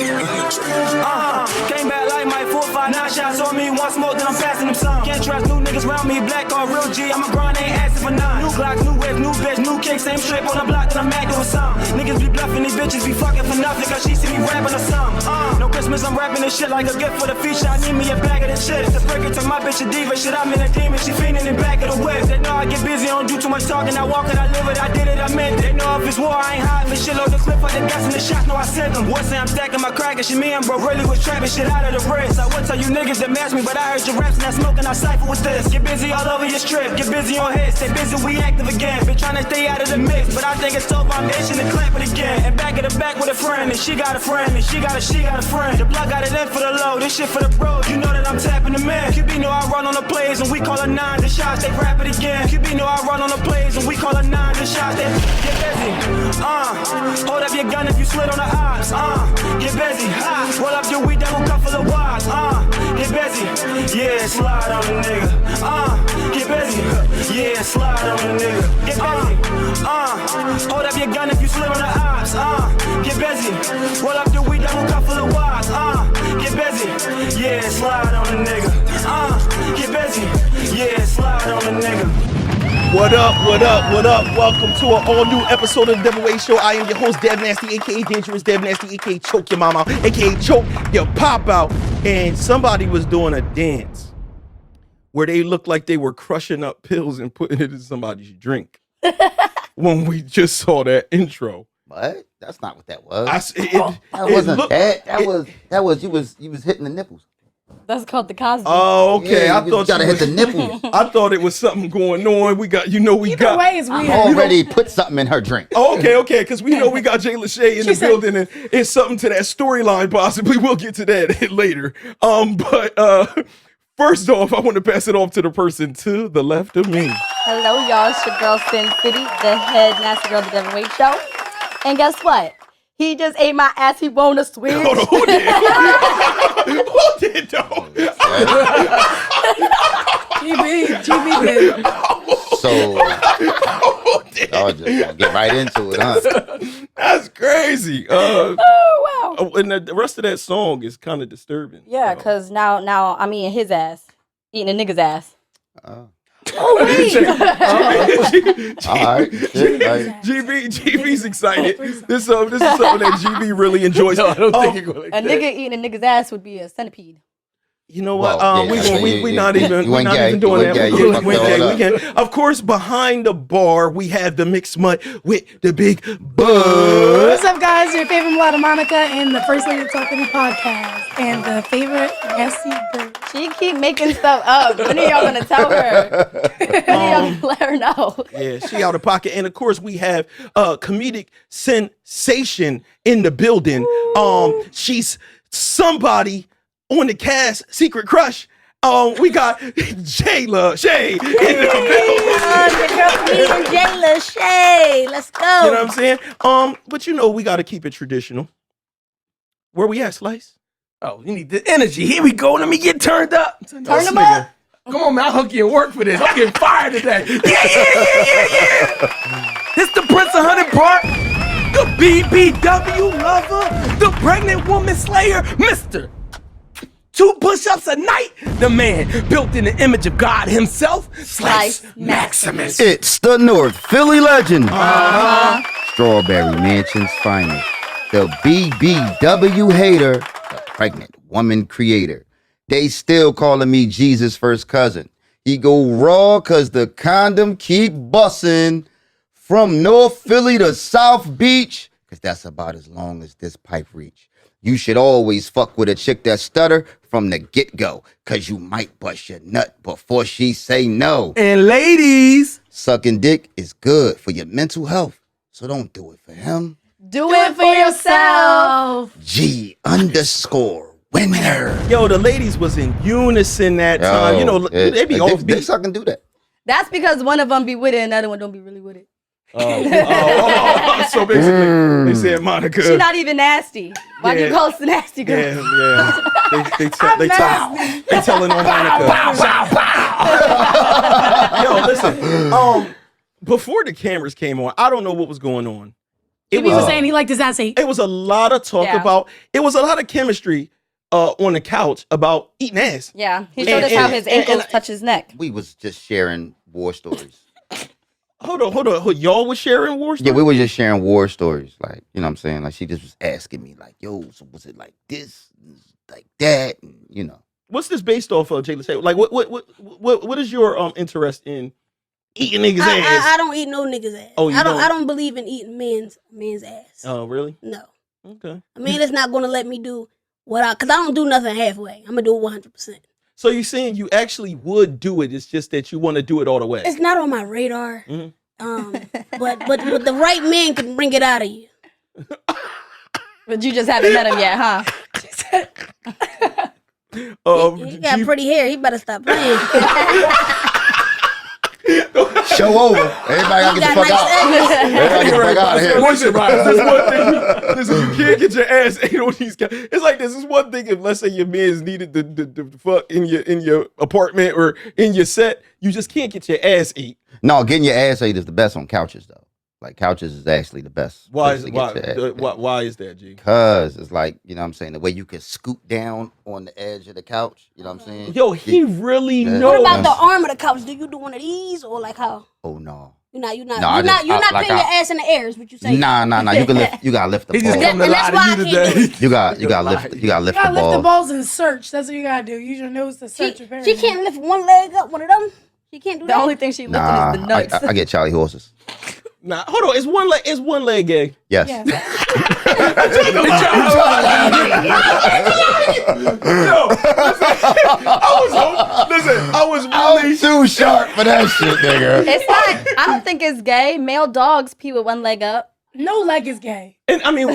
Came back like my 4, 5, 9 shots on me. One smoke, then I'm passing them some. Can't trust new niggas around me. Black or real G, I'm a grind, ain't asking for none. New Glocks, new whip, new bitch, new kick, same strip on the block, then I'm mad doing some. Niggas be bluffing, these bitches be fucking for nothing, cause she see me rapping or something. No Christmas, I'm rapping this shit like a gift for the feature. I need me a bag of this shit. The fricker to my bitch a diva. Shit, I'm in a demon, she fiending in back of the whip. They know I get busy, I don't do too much talking. I walk it, I live it, I did it, I meant it. They know if it's war, I ain't hiding for shit. Load the clip, I the gas and the shots, know I sent them. Boy say I'm stacking my crack and she me and bro really was trapping shit out of the bricks. I would tell you niggas that match me, but I heard your raps and I smoke and I cypher with this. Get busy all over your strip, get busy on hits, stay busy, we active again. Been trying to stay out of the mix, but I think it's so I'm itching to clap it again. And back at the back with a friend, and she got a friend, and she got a friend. The block got it in for the low, this shit for the bros, you know that I'm tapping the man. QB know I run on the plays, and we call her 9, the shots, they rap it again. QB know I run on the plays, and we call her 9, the shots, they get busy. Hold up your gun if you slid on the odds, get busy. Roll up your weed, that will cut full of wads, get busy. Yeah, slide on the nigga, get busy. Yeah, slide on the nigga, get busy. Hold up your gun if you slid on the odds, get busy. Roll up your weed, that will cut full of wads, get busy. Yeah, slide on the nigga, get busy. Yeah, slide on the nigga. What up, what up, what up? Welcome to an all-new episode of the Devinwade Show. I am your host, Dev Nasty, a.k.a. Dangerous Dev Nasty, a.k.a. Choke Your Mama, a.k.a. Choke Your Pop Out. And somebody was doing a dance where they looked like they were crushing up pills and putting it in somebody's drink when we just saw that intro. What? That's not what that was. That was you was hitting the nipples. That's called the Cosby. Oh, okay. Yeah, I thought you gotta hit the nipples. I thought it was something going on. We got, Either way is weird. I already put something in her drink. Oh, okay, because we know we got Jay Lachey in the building, and it's something to that storyline. Possibly, we'll get to that later. But first off, I want to pass it off to the person to the left of me. Hello, y'all. It's your girl, Sin City, the head nasty girl of the Devinwade Show. And guess what? He just ate my ass. He wanna switch. Hold on, who did? Who did though? GB did. So y'all just gonna get right into it, huh? That's crazy. Oh wow. And the rest of that song is kind of disturbing. Yeah, because now I'm eating his ass, eating a nigga's ass. All right. GB's excited. This is something that GB really enjoys. No, I don't think you're going a nigga eating a nigga's ass would be a centipede. You know what? We're not even doing that. We can. Of course, behind the bar, we have the mixed mud with the big buzz. What's up, guys? Your favorite mulatto Monica and the First Lady of Talking Podcast and the favorite nasty girl. She keep making stuff up. When are y'all gonna tell her? When are y'all gonna let her know? Yeah, she out of pocket. And of course, we have comedic sensation in the building. She's somebody on the cast, secret crush. We got Jayla Shay in the building. Jayla Shay. Let's go. You know what I'm saying? But you know we got to keep it traditional. Where we at, Slice? Oh, you need the energy. Here we go. Let me get turned up. Turn them up. Come on, man. I'll hook you and work for this. I'm getting fired today. Yeah. This the Prince of Hunting Park, the BBW lover, the pregnant woman slayer, Mr. 2 push-ups a night, the man built in the image of God himself, Slice Maximus. It's the North Philly legend. Strawberry Mansion's finest. The BBW hater, the pregnant woman creator. They still calling me Jesus' first cousin. He go raw cause the condom keep bussin'. From North Philly to South Beach, cause that's about as long as this pipe reach. You should always fuck with a chick that stutter from the get-go, cause you might bust your nut before she say no. And ladies, sucking dick is good for your mental health, so don't do it for him. Do it for yourself. G_winner. Yo, the ladies was in unison that time. You know, they be off beat. They sucking do that. That's because one of them be with it and the other one don't be really with it. So basically, they said Monica. She's not even nasty. Why do you call us the nasty girl? Yeah. They telling on Monica. Yo, listen. Before the cameras came on, I don't know what was going on, He was saying he liked his ass ate. It was a lot of talk about. It was a lot of chemistry on the couch about eating ass. Yeah, he showed us how his ankles touch his neck. We was just sharing war stories. Hold on. Y'all was sharing war stories? Yeah, we were just sharing war stories. Like, you know what I'm saying? Like, she just was asking me, like, yo, so was it like this, like that, and, you know. What's this based off of, Jayla? Like, what is your interest in eating niggas' ass? I don't eat no niggas' ass. Oh, you don't? I don't believe in eating men's ass. Oh, really? No. Okay. I mean, it's not gonna let me do because I don't do nothing halfway. I'm gonna do it 100%. So you're saying you actually would do it? It's just that you want to do it all the way. It's not on my radar. Mm-hmm. But the right man can bring it out of you. But you just haven't met him yet, huh? He got pretty hair. He better stop playing. Show over. Everybody gotta get the fuck out. Everybody get the fuck out of here. Listen, you can't get your ass ate on these guys. It's like this is one thing if let's say your man's needed the fuck in your apartment or in your set, you just can't get your ass ate. No, getting your ass ate is the best on couches though. Like couches is actually the best. Why is that, G? Because it's like, you know what I'm saying, the way you can scoop down on the edge of the couch, you know what I'm saying? Yo, he really knows. What about the arm of the couch? Do you do one of these or like how? Oh no. You're not putting your ass in the air, is what you say. Nah. You gotta lift the balls. And that's why I can't do it. You gotta lift You gotta lift the balls. balls and search. That's what you gotta do. Use your nose to search. She can't lift one leg up, one of them. She can't do that. The only thing she lifted is the nuts. I get Charlie horses. Nah, hold on. Is one leg gay? Yes. I was really too sharp for that shit, nigga. It's not. I don't think it's gay. Male dogs pee with one leg up. No leg is gay. And I mean,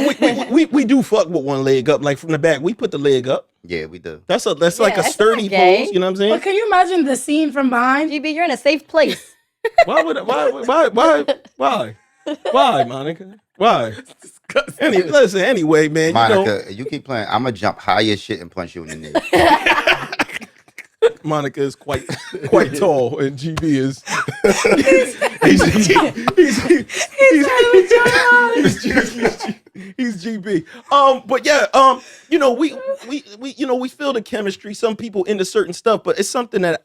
we do fuck with one leg up, like from the back. We put the leg up. Yeah, we do. That's like a sturdy pose. You know what I'm saying? But can you imagine the scene from behind? GB, you're in a safe place. Why, Monica? Why? Anyway, man. Monica, you keep playing. I'm gonna jump high as shit and punch you in the knee. Monica is quite tall, and GB is he's GB. But yeah, we feel the chemistry. Some people into certain stuff, but it's something that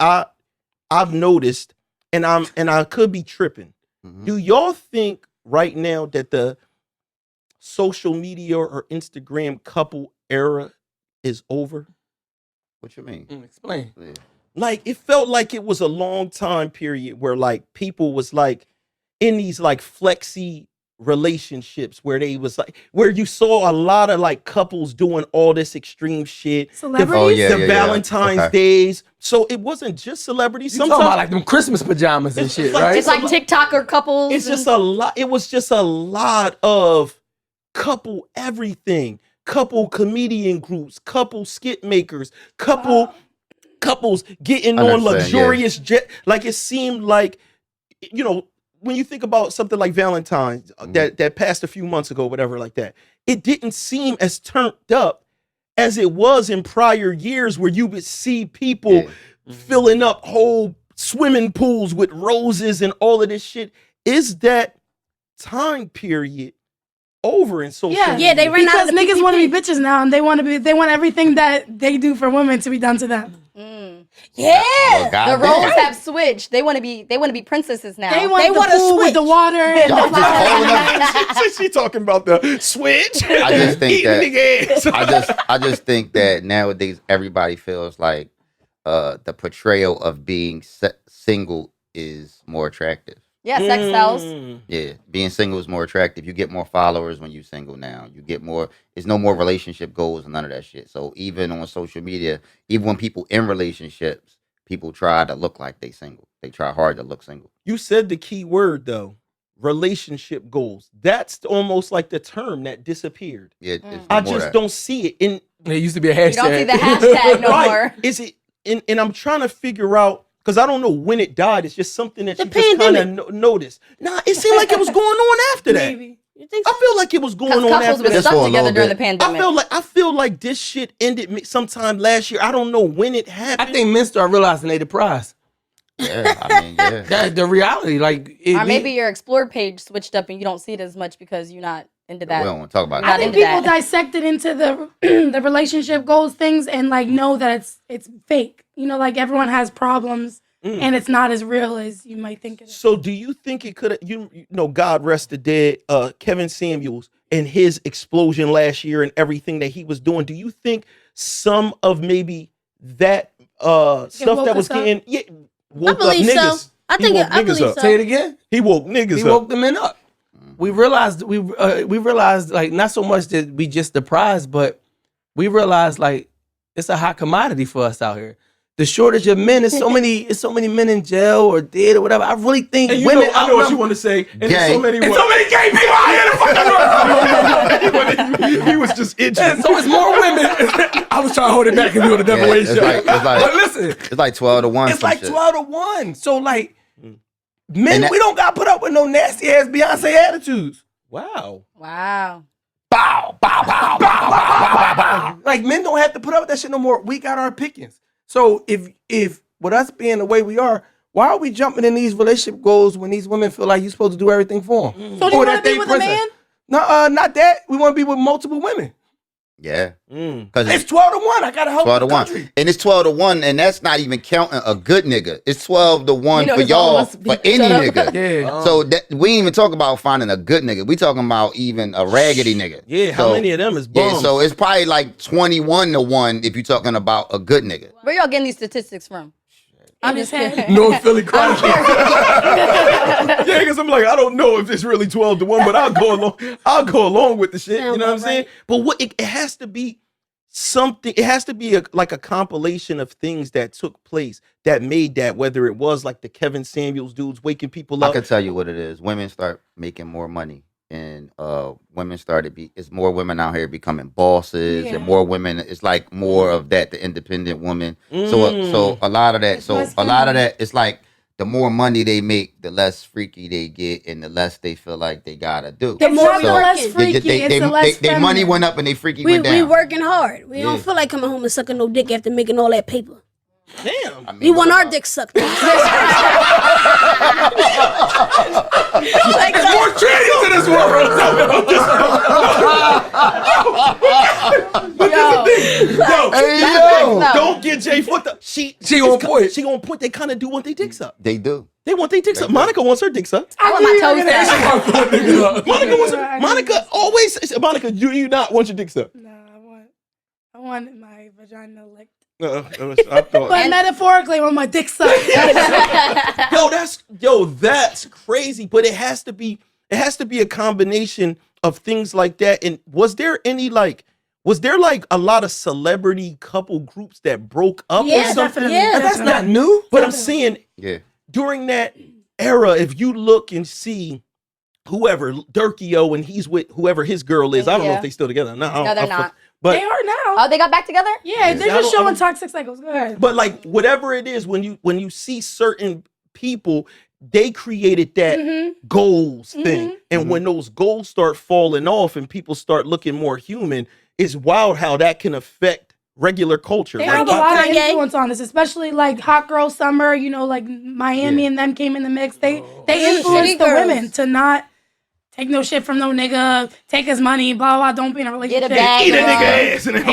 I've noticed, and I could be tripping. Mm-hmm. Do y'all think right now that the social media or Instagram couple era is over? What you mean? Explain. Yeah. Like, it felt like it was a long time period where like people was like in these like flexi relationships where they was like, where you saw a lot of like couples doing all this extreme shit. Celebrities? The Valentine's days. So it wasn't just celebrities. You talking about like them Christmas pajamas and shit, right? It's like TikToker couples. It's just a lot. It was just a lot of couple everything. Couple comedian groups, couple skit makers, couples getting on luxurious jet. Like, it seemed like, when you think about something like Valentine's that passed a few months ago, whatever like that, it didn't seem as turned up as it was in prior years where you would see people filling up whole swimming pools with roses and all of this shit. Is that time period over in social media? Yeah, they ran out of the niggas want to be bitches now, and they want everything that they do for women to be done to them. Yeah, the roles have switched. They want to be princesses now. They want the pool with the water. And She talking about the switch. I just think that I just think that nowadays everybody feels like the portrayal of being single is more attractive. Yeah, sex sells. Yeah, being single is more attractive. You get more followers when you're single now. You get more. There's no more relationship goals and none of that shit. So even on social media, even when people in relationships, people try to look like they single. They try hard to look single. You said the key word though, relationship goals. That's almost like the term that disappeared. Yeah, I just don't see it. In it used to be a hashtag. You don't see the hashtag no more. Is it? And I'm trying to figure out. Because I don't know when it died. It's just something that The you just kind of noticed. Nah, it seemed like it was going on after that. Maybe. You think so? I feel like it was going on Couples after were that. stuck together during the pandemic. I feel like this shit ended sometime last year. I don't know when it happened. I think men start realizing they the prize. Yeah, I mean, yeah. That's the reality. Like, or maybe your Explore page switched up and you don't see it as much because you're not into that. We don't want to talk about I it. think into people that. dissect it into the the relationship goals things and like know that it's fake. You know, like everyone has problems and it's not as real as you might think it is. So do you think it could have, you know, God rest the dead, Kevin Samuels and his explosion last year and everything that he was doing, do you think some of maybe that stuff woke that was us up? getting woke up believe so. niggas? I He think woke I niggas believe up. so. Say it again. He woke niggas He up. woke the men up. We realized like not so much that we just the prize, but we realized like it's a hot commodity for us out here. The shortage of men is so many men in jail or dead or whatever. I really think And you women. know, I know what you want to say. And there's so many There's so many gay people out here in the fucking world. he was just itching. And so it's more women. I was trying to hold it back because we on the Devinwade it's Show. like- But listen, It's like 12 to 1. it's some like shit. 12 to 1. So like men, And that- we don't got to put up with no nasty ass Beyonce attitudes. Wow. Wow. Bow, bow, bow, bow, bow, bow, bow. Like men don't have to put up with that shit no more. We got our pickings. So if with us being the way we are, why are we jumping in these relationship goals when these women feel like you're supposed to do everything for them? So do you want to be with a man? No, not that. We want to be with multiple women. Yeah. Mm. Because It's 12 to 1. I gotta help 12 to the 1. country. And it's 12 to 1, and that's not even counting a good nigga. It's 12 to 1 You know, for it's all y'all, of us for beat any each other up. nigga. Yeah. So that we ain't even talk about finding a good nigga. We talking about even a raggedy nigga. Yeah, how many of them is Yeah, bums? so it's probably like 21 to 1 if you're talking about a good nigga. Where y'all getting these statistics from? I'm just kidding. No Philly Chronicles. Yeah, because I'm like, I don't know if it's really 12 to 1, but I'll go along with the shit. You know what I'm saying? But what it has to be something, it has to be like a compilation of things that took place that made that, whether it was like the Kevin Samuels dudes waking people I up. can tell you what it is. Women start making more money. And women it's more women out here becoming bosses, and more women. It's like more of that, the independent woman. So a lot of that. It's like the more money they make, the less freaky they get, and the less they feel like they gotta do. The more It's we not the less working. freaky, it's the less Their money feminine. went up and they freaky We went down. working hard. We Yeah. don't feel like coming home and sucking no dick after making all that paper. Damn. I mean, We want what our about- dick sucked. There's more trannies in this world. Yo, Hey, yo. don't get Jay fucked up. She on point. She on point. They kind of do want their dicks up. They do. They want their dicks up. Monica wants her dicks up. I want my toes down. Monica wants her. Monica always says, Monica, do you not want your dicks up? No, I want my vagina licked. I thought. But metaphorically, I want my dick sucked. That's crazy. But it has to be a combination of things like that. And was there a lot of celebrity couple groups that broke up or Yeah, something? definitely. Yeah. That's not new. But I'm saying Yeah. during that era, if you look and see whoever Durkio and he's with whoever his girl is, I don't know Yeah. if they still together. No, they're not. But They are now. Oh, they got back together? Yeah, they're I just don't- showing toxic cycles. Go ahead. But like whatever it is, when you see certain people, they created that goals thing, and when those goals start falling off and people start looking more human, it's wild how that can affect regular culture. They Like, have a lot of Kanye. influence on this, especially like Hot Girl Summer. You know, like Miami and them came in the mix. They influenced City the girls. women to not take no shit from no nigga, take his money, blah blah. Don't be in a relationship. Get a bag. eat a girl. nigga ass and then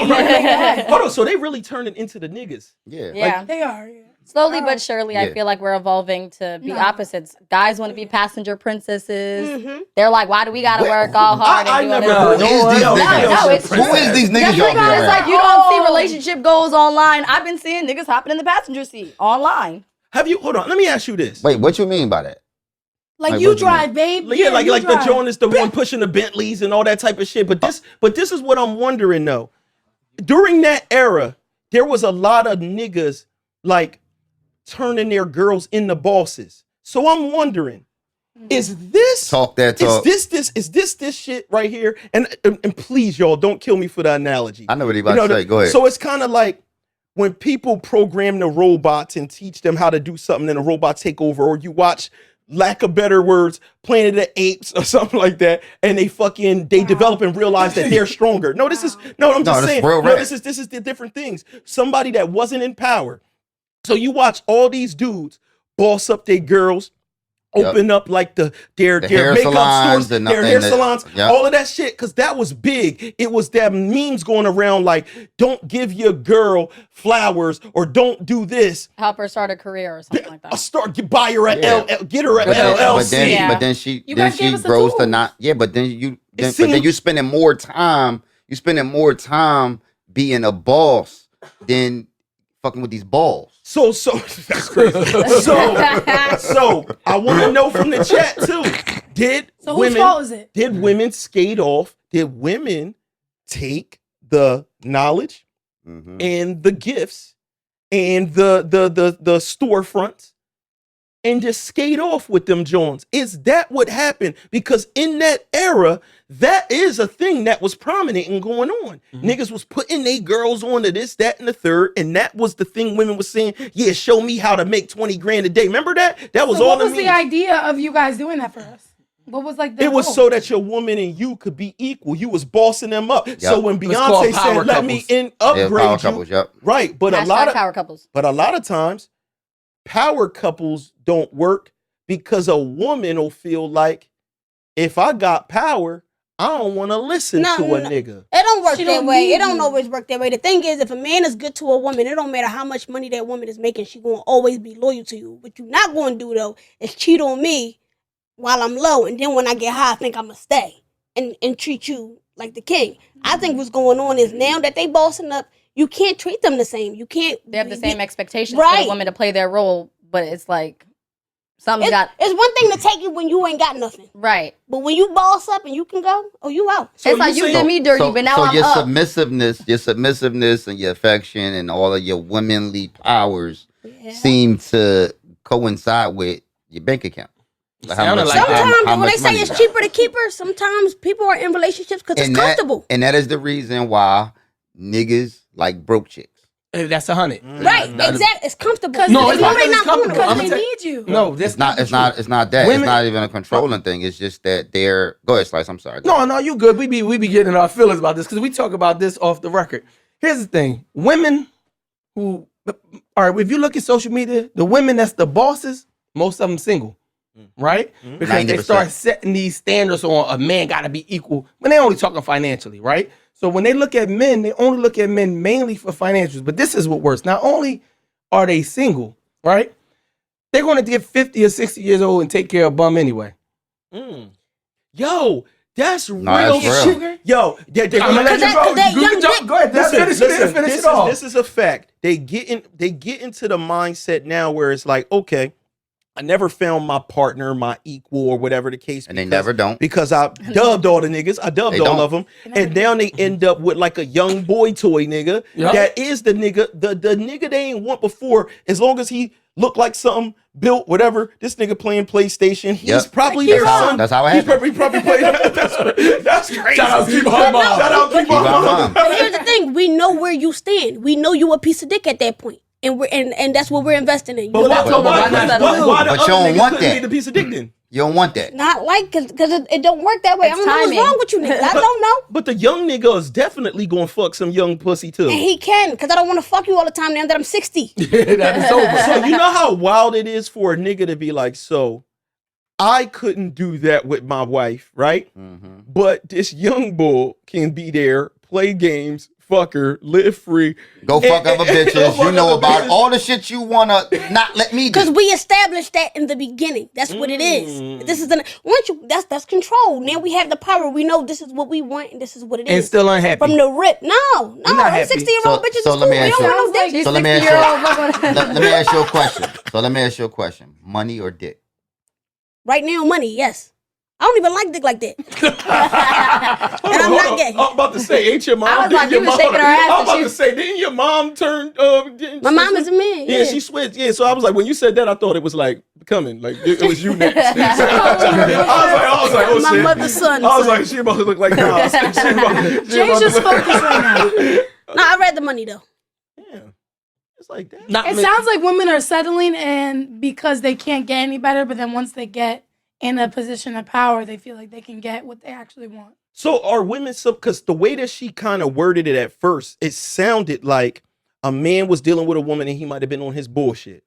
hold on, so they really turning into the niggas. Yeah. Yeah. They are. Yeah. Slowly but surely, I Yeah. feel like we're evolving to be No. opposites. Guys want to be passenger princesses. They're like, why do we got to work all hard I and do all never this? Who is these No, niggas? it's Who is these niggas Just y'all be because around? like you don't see relationship goals online. I've been seeing niggas hopping in the passenger seat online. Have you? Hold on, let me ask you this. Wait, what you mean by that? Like Like, you what you drive, babe. Yeah, like you the drive. Jonas, the one pushing the Bentleys and all that type of shit. But this is what I'm wondering though. During that era, there was a lot of niggas like turning their girls into bosses. So I'm wondering, is this Talk that talk. Is this shit right here? And please, y'all, don't kill me for the analogy. I know what he about to say. Go ahead. So it's kind of like when people program the robots and teach them how to do something, and the robots take over, or you watch, lack of better words, Planet of the Apes or something like that, and they develop and realize that they're stronger. I'm just this saying. real No, rap. this is the different things. Somebody that wasn't in power. So you watch all these dudes boss up their girls, open up like their hair makeup salons stores, their hair salons, yep. all of that shit, because that was big. It was that memes going around like, don't give your girl flowers or don't do this. Help her start a career or something like that. Buy her at get her at LLC. But then she us the grows to tools. not. Yeah, but then you spending more time. You spending more time being a boss than fucking with these balls. So that's crazy. so I want to know from the chat too. Whose fault is it? Did women skate off? Did women take the knowledge and the gifts and the storefronts and just skate off with them Jones? Is that what happened? Because in that era, that is a thing that was prominent and going on. Niggas was putting their girls on to this, that, and the third, and that was the thing women was saying, yeah, show me how to make 20 grand a day. Remember that? That was all what was memes. the idea of you guys doing that for us? What was like the It was so that your woman and you could be equal. You was bossing them up. Yep. So when Beyonce said, let me upgrade power you. Couples, yep. Right. But power couples. But a lot of times, power couples don't work because a woman will feel like, if I got power, I don't want to listen to a nigga. It don't work She that don't way. need It don't you. always work that way. The thing is, if a man is good to a woman, it don't matter how much money that woman is making, she gonna always be loyal to you. What you not gonna do though is cheat on me while I'm low, and then when I get high, I think I'm gonna stay and treat you like the king. I think what's going on is now that they bossing up, you can't treat them the same. You can't. They have the same expectations Right. for the woman to play their role, but it's like something's It's one thing to take it when you ain't got nothing, right. but when you boss up and you can go, you out. It's like you did me dirty, but now I'm your up. submissiveness and your affection and all of your womanly powers seem to coincide with your bank account. Like Sounded like Sometimes how when they much say money it's you got. cheaper to keep her, sometimes people are in relationships because it's comfortable. And that is the reason why niggas like broke chicks. That's 100. Right, exactly. It's comfortable. No, If it's you not. ain't It's not doing comfortable. it. I'm Because gonna they tell- need you. No, that's It's not that. Women- It's not even a controlling thing. It's just that they're. Go ahead, Slice. I'm sorry. No, you good. We be getting our feelings about this because we talk about this off the record. Here's the thing: women who, all right, if you look at social media, the women that's the bosses, most of them single, right? Because they 90%. start setting these standards on a man got to be equal when they only talking financially, right? So when they look at men, they only look at men mainly for financials. But this is what works. Not only are they single, right? They're going to get 50 or 60 years old and take care of a bum anyway. Yo, that's real that's real. shit. Yo, I'm gonna let you go. that You young can jump. dick- Go ahead. Finish it off. This is a fact. They get into the mindset now where it's like, okay, I never found my partner, my equal, or whatever the case. And they never don't. Because I dubbed all the niggas. I dubbed They all don't. of them. And now they end up with like a young boy toy nigga. Yep. That is the nigga, the nigga they ain't want before. As long as he looked like something built, whatever. This nigga playing PlayStation. He's Yep. probably That's the how- son. that's how it He's happened. probably playing. That's crazy. Shout out Keep On Mom. Shout out Keep On Mom. But here's the thing: we know where you stand. We know you a piece of dick at that point, and and that's what we're investing in. But You why know, why the But other you don't niggas want couldn't that. be the piece of dick then? You don't want that. not like because it don't work that way. It's I don't know timing. what's wrong with you niggas. I don't know. But the young nigga is definitely gonna fuck some young pussy too. And he can, because I don't want to fuck you all the time now that I'm 60. That is over. So you know how wild it is for a nigga to be like, so I couldn't do that with my wife, right? But this young bull can be there, play games, fuck her, live free. Go fuck other Go bitches. fuck You know other about bitches. all the shit you wanna not let me Because do. we established that in the beginning. That's what it is. This is that's control. Now we have the power. We know this is what we want and this is what it is. And still unhappy. From the rip. No, not happy. 60-year-old bitches So is let cool. me We ask don't you- want no dick. She's So let me ask 60-year-old. Let me ask you a question. Money or dick? Right now, money, yes. I don't even like dick like that. And I'm not gay. I'm about to say, ain't your mom? I was didn't like, your you was mom- shaking her ass I'm and about she- to say, didn't your mom turn? My mom is a man. Yeah, she switched. Yeah, so I was like, when you said that, I thought it was like coming, like it was you next. I was like, oh My shit. mother's son. I was like, she about to look like Nas. Jay's just focused right now. No, I read the money though. It's like that. It sounds like women are settling and because they can't get any better, but then once they get in a position of power, they feel like they can get what they actually want. So are women because the way that she kind of worded it at first, it sounded like a man was dealing with a woman and he might have been on his bullshit.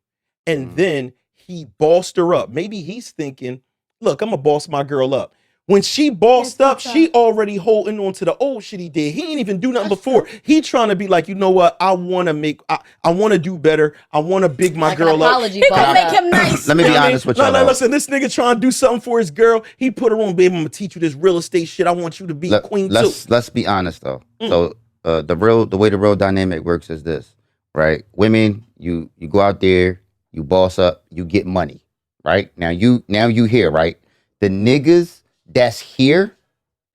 And then he bossed her up. Maybe he's thinking, look, I'm gonna boss my girl up. When she bossed up, she already holding on to the old shit he did. He ain't even do nothing before. He trying to be like, you know what? I want to do better. I want to big my girl up. He gonna make him nice. Let me be honest with you. Listen, this nigga trying to do something for his girl. He put her on, baby. I'm gonna teach you this real estate shit. I want you to be queen too. Let's be honest though. So the way the real dynamic works is this, right? Women, you go out there, you boss up, you get money, right? Now you here, right? The niggas that's here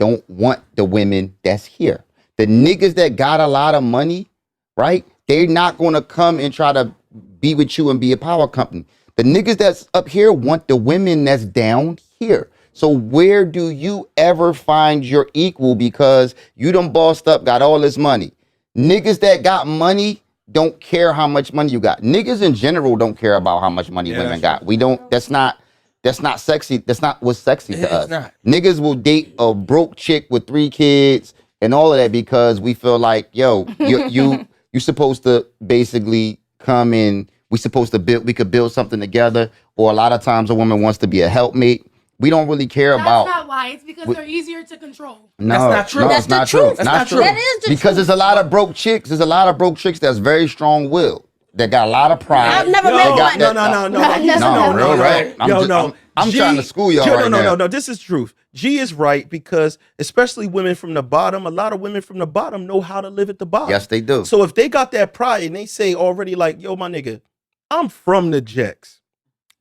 don't want the women that's here. The niggas that got a lot of money, right? They're not gonna come and try to be with you and be a power company. The niggas that's up here want the women that's down here. So where do you ever find your equal because you done bossed up, got all this money? Niggas that got money don't care how much money you got. Niggas in general don't care about how much money women got. We don't, that's not sexy. That's not what's sexy to us. Not. Niggas will date a broke chick with 3 kids and all of that because we feel like, yo, you supposed to basically come in. We could build something together. Or a lot of times a woman wants to be a helpmate. We don't really care about. That's not why. It's because they're easier to control. No, that's not true. No, That's it's not the true. truth. It's not true. That is the because truth. there's a lot of broke chicks. There's a lot of broke chicks that's very strong-willed. That got a lot of pride. I've never met one. No. I'm trying to school y'all right now. No. This is truth. G is right because especially women from the bottom, a lot of women from the bottom know how to live at the bottom. Yes, they do. So if they got that pride and they say already like, yo, my nigga, I'm from the Jacks.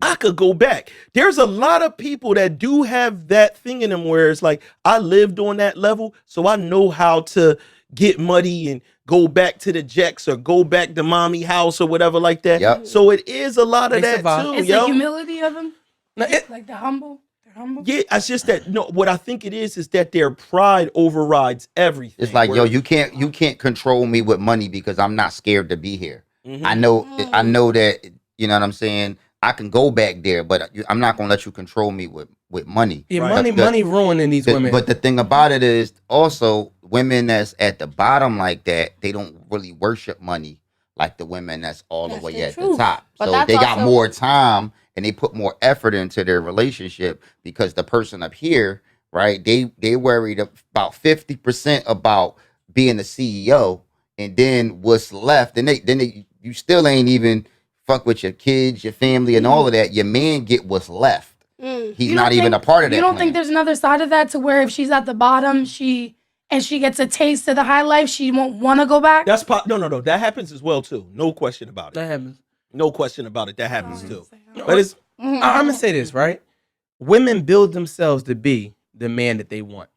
I could go back. There's a lot of people that do have that thing in them where it's like, I lived on that level, so I know how to get muddy and go back to the Jacks or go back to mommy house or whatever like that. Yep. So it is a lot of that too, It's yo. the humility of them. No, Like the humble. They're humble. Yeah, it's just that what I think it is that their pride overrides everything. It's like, where- yo, you can't control me with money because I'm not scared to be here. Mhm. I know that, you know what I'm saying? I can go back there, but I'm not gonna let you control me with money. Yeah, Right. money ruining these women. But the thing about it is also women that's at the bottom like that, they don't really worship money like the women that's all That's the way the at the truth. top. But So that's they got also- more time and they put more effort into their relationship because the person up here, right? They worried about 50% about being the CEO, and then what's left, and you still ain't even fuck with your kids, your family, and all of that. Your man get what's left. He's You not don't even think- a part of that. You don't plan. think there's another side of that to where if she's at the bottom, she gets a taste of the high life, she won't want to go back? That's no. That happens as well too. No question about it. that happens. No question about it. That happens too. No, But it's I'm gonna say this, right? Women build themselves to be the man that they want.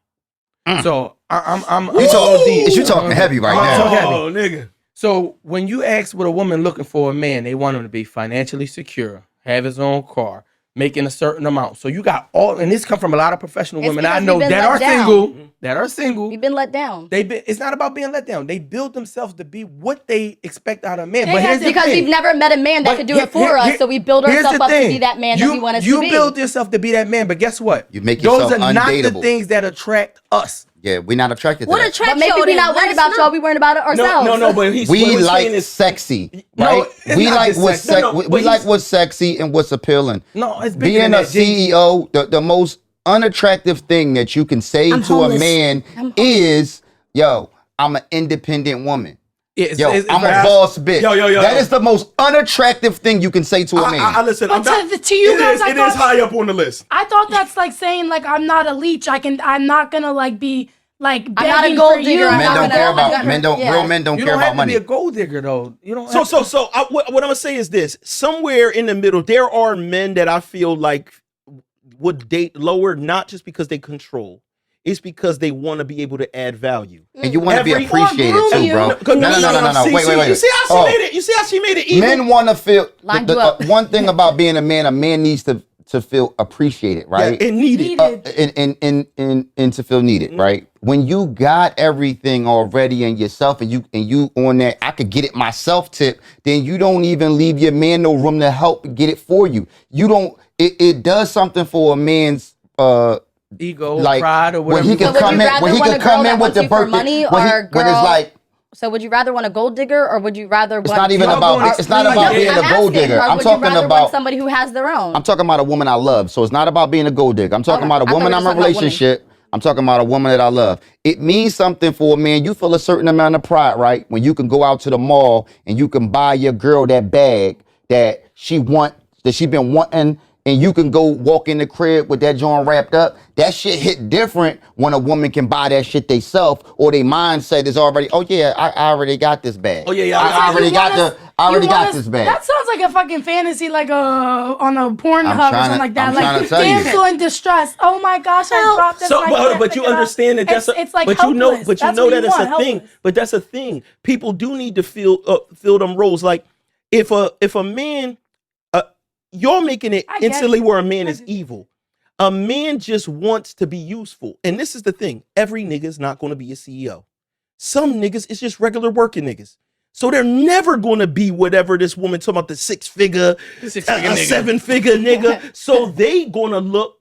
So I'm You talking heavy right I'm now. talking oh nigga. So when you ask what a woman looking for a man, they want him to be financially secure, have his own car, making a certain amount. So you got all, and this come from a lot of professional It's women I because know we've been that let are down. single, that are single. You've been let down. It's not about being let down. They build themselves to be what they expect out of a man. They But have here's to- the Because thing. we've never met a man that But could do it for us, so we build here's ourselves the up to thing. be that man that we want us to be. You build yourself to be that man, but guess what? You make Those yourself are not the undateable. things that attract us. Yeah, we're not attracted to What that. attracts But maybe y'all we're then? not Let worried us about know. y'all. We worried about it ourselves. No. But he's what We he's like saying is sexy, No, right? it's we not like just what's sexy. No, we but like he's- what's sexy and what's appealing. No, it's bigger Being than a that, G. CEO, the most unattractive thing that you can say I'm to homeless. a man is, "Yo, I'm an independent woman. It's Yo, it's I'm a fast. boss bitch." Yo. That is the most unattractive thing you can say to a man. I listen. But I'm not, to you guys, I it thought- is high up on the list. I thought that's like saying like I'm not a leech. I'm not gonna like be like I'm not a begging gold for digger. you. I'm men not don't gonna- care I'm about not- men. Don't yeah. real men don't You care don't about have to be money. a gold digger though. You don't. Have What I'm gonna say is this: somewhere in the middle, there are men that I feel like would date lower, not just because they control. It's because they want to be able to add value. And you want to be Every- appreciated Or too, bro. groom you. No. See, Wait. You see how she Oh. made it? You see how she made it even? Men want to feel. Lined you up. One thing about being a man needs to feel appreciated, right? Yeah, and needed. And to feel needed, right? When you got everything already in yourself, and you on that, I could get it myself tip. Then you don't even leave your man no room to help get it for you. You don't. It does something for a man's ego, like pride, or when whatever. he can So would come you in rather when he want can a girl come that in with wants the you for birthday money when or a when it's girl- like, So would you rather want a gold digger or would you rather want? It's not even about. It's not about being a gold digger. I'm talking about somebody who has their own. I'm talking about a woman I love. So it's not about being a gold digger. I'm talking about a woman I'm in a relationship. I'm talking about a woman that I love. It means something for a man. You feel a certain amount of pride, right? When you can go out to the mall and you can buy your girl that bag that she been wanting, and you can go walk in the crib with that joint wrapped up. That shit hit different when a woman can buy that shit theyself, or their mindset is already, oh yeah, I already got this bag. Oh yeah, I already got this bag. That sounds like a fucking fantasy, like on a porn hub or something like that. Like damsel in distress. Oh my gosh, I dropped this. But you understand that that's it's like but you know that it's a thing. Helpless. But that's a thing. People do need to fill them roles. Like if a man, you're making it instantly where a man is evil. A man just wants to be useful. And this is the thing. Every nigga is not going to be a CEO. Some niggas is just regular working niggas. So they're never going to be whatever this woman talking about, the six-figure, seven-figure nigga. So they going to look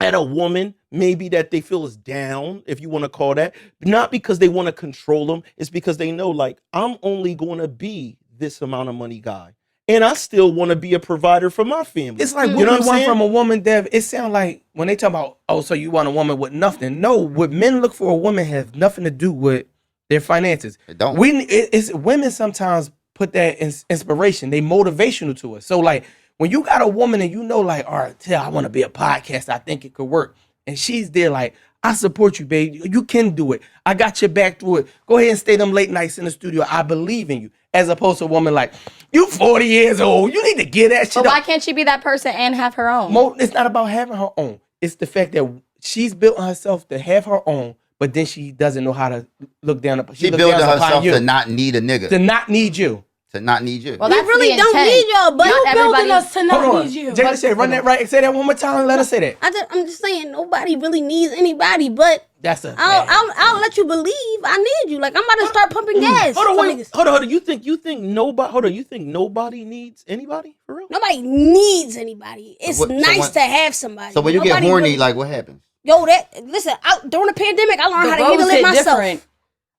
at a woman maybe that they feel is down, if you want to call that. Not because they want to control them. It's because they know, like, I'm only going to be this amount of money guy. And I still want to be a provider for my family. It's like what we want from a woman, Dev. It sounds like when they talk about, oh, so you want a woman with nothing. No, what men look for a woman has nothing to do with their finances. It don't. It's women sometimes put that in inspiration. They motivational to us. So like when you got a woman and you know like, all right, I want to be a podcast. I think it could work. And she's there like, I support you, babe. You can do it. I got your back through it. Go ahead and stay them late nights in the studio. I believe in you. As opposed to a woman like, you 40 years old. You need to get that shit But up. why can't she be that person and have her own? It's not about having her own. It's the fact that she's built herself to have her own, but then she doesn't know how to look down. She built herself to not need a nigga. To not need you. To not need you. Well, we that's really don't need y'all, but You building us to not need you. Jada said, run that right. Say that one more time and let us say that. I'm just saying nobody really needs anybody, but That's a I'll let you believe I need you. Like I'm about to start pumping gas. Hold on. You think nobody needs anybody for real? Nobody needs anybody. It's nice to have somebody. So when you get horny, like what happens? Listen, during the pandemic, I learned how to handle it myself. Different.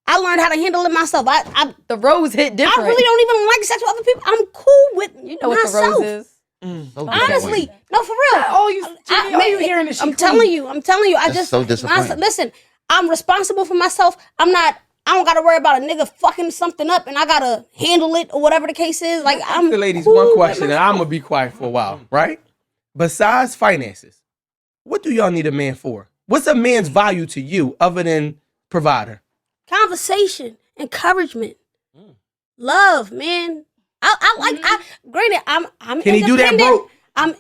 I learned how to handle it myself. The rose hit different. I really don't even like sex with other people. I'm cool with myself. What the rose is. Honestly, no, for real. You hearing this? I'm telling you. That's so disappointing. Listen, I'm responsible for myself. I don't gotta worry about a nigga fucking something up and I gotta handle it or whatever the case is. Like I'm the ladies cool one question with and I'm gonna be quiet for a while, right? Besides finances, what do y'all need a man for? What's a man's value to you other than provider? conversation, encouragement, love, man. Granted, I'm Can he do that broke?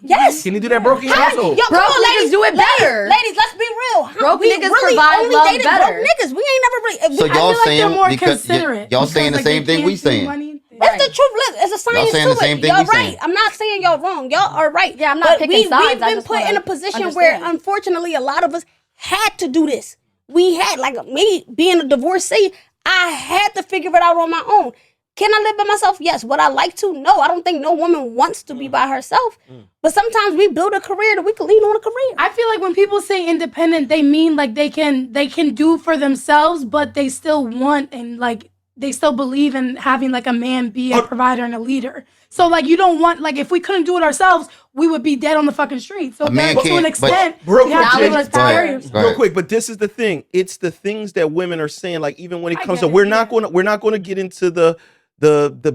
Yes. Can he do that broke in your household? Yo, broke niggas do it better. Ladies, let's be real. Broke we niggas really provide only love dated better. broke niggas. We ain't never really. So y'all they're saying more because considerate. y'all saying the Because, same thing we saying. It's the truth. Look, it's a science saying to the same it. thing Y'all we right. saying. I'm not saying y'all wrong. Y'all are right. Yeah, I'm not picking we've sides. I been just put in wanna a position understand. where, unfortunately, a lot of us had to do this. We had, like me being a divorcee, I had to figure it out on my own. Can I live by myself? Yes. Would I like to? No. I don't think no woman wants to be by herself. But sometimes we build a career that we can lean on a career. I feel like when people say independent, they mean like they can do for themselves, but they still want and like they still believe in having like a man be a provider and a leader. So like you don't want, like if we couldn't do it ourselves, we would be dead on the fucking street. So man to an extent, Real we have to live as pioneers. Real quick, but this is the thing. It's the things that women are saying. Like even when it comes to, we're not going to get into the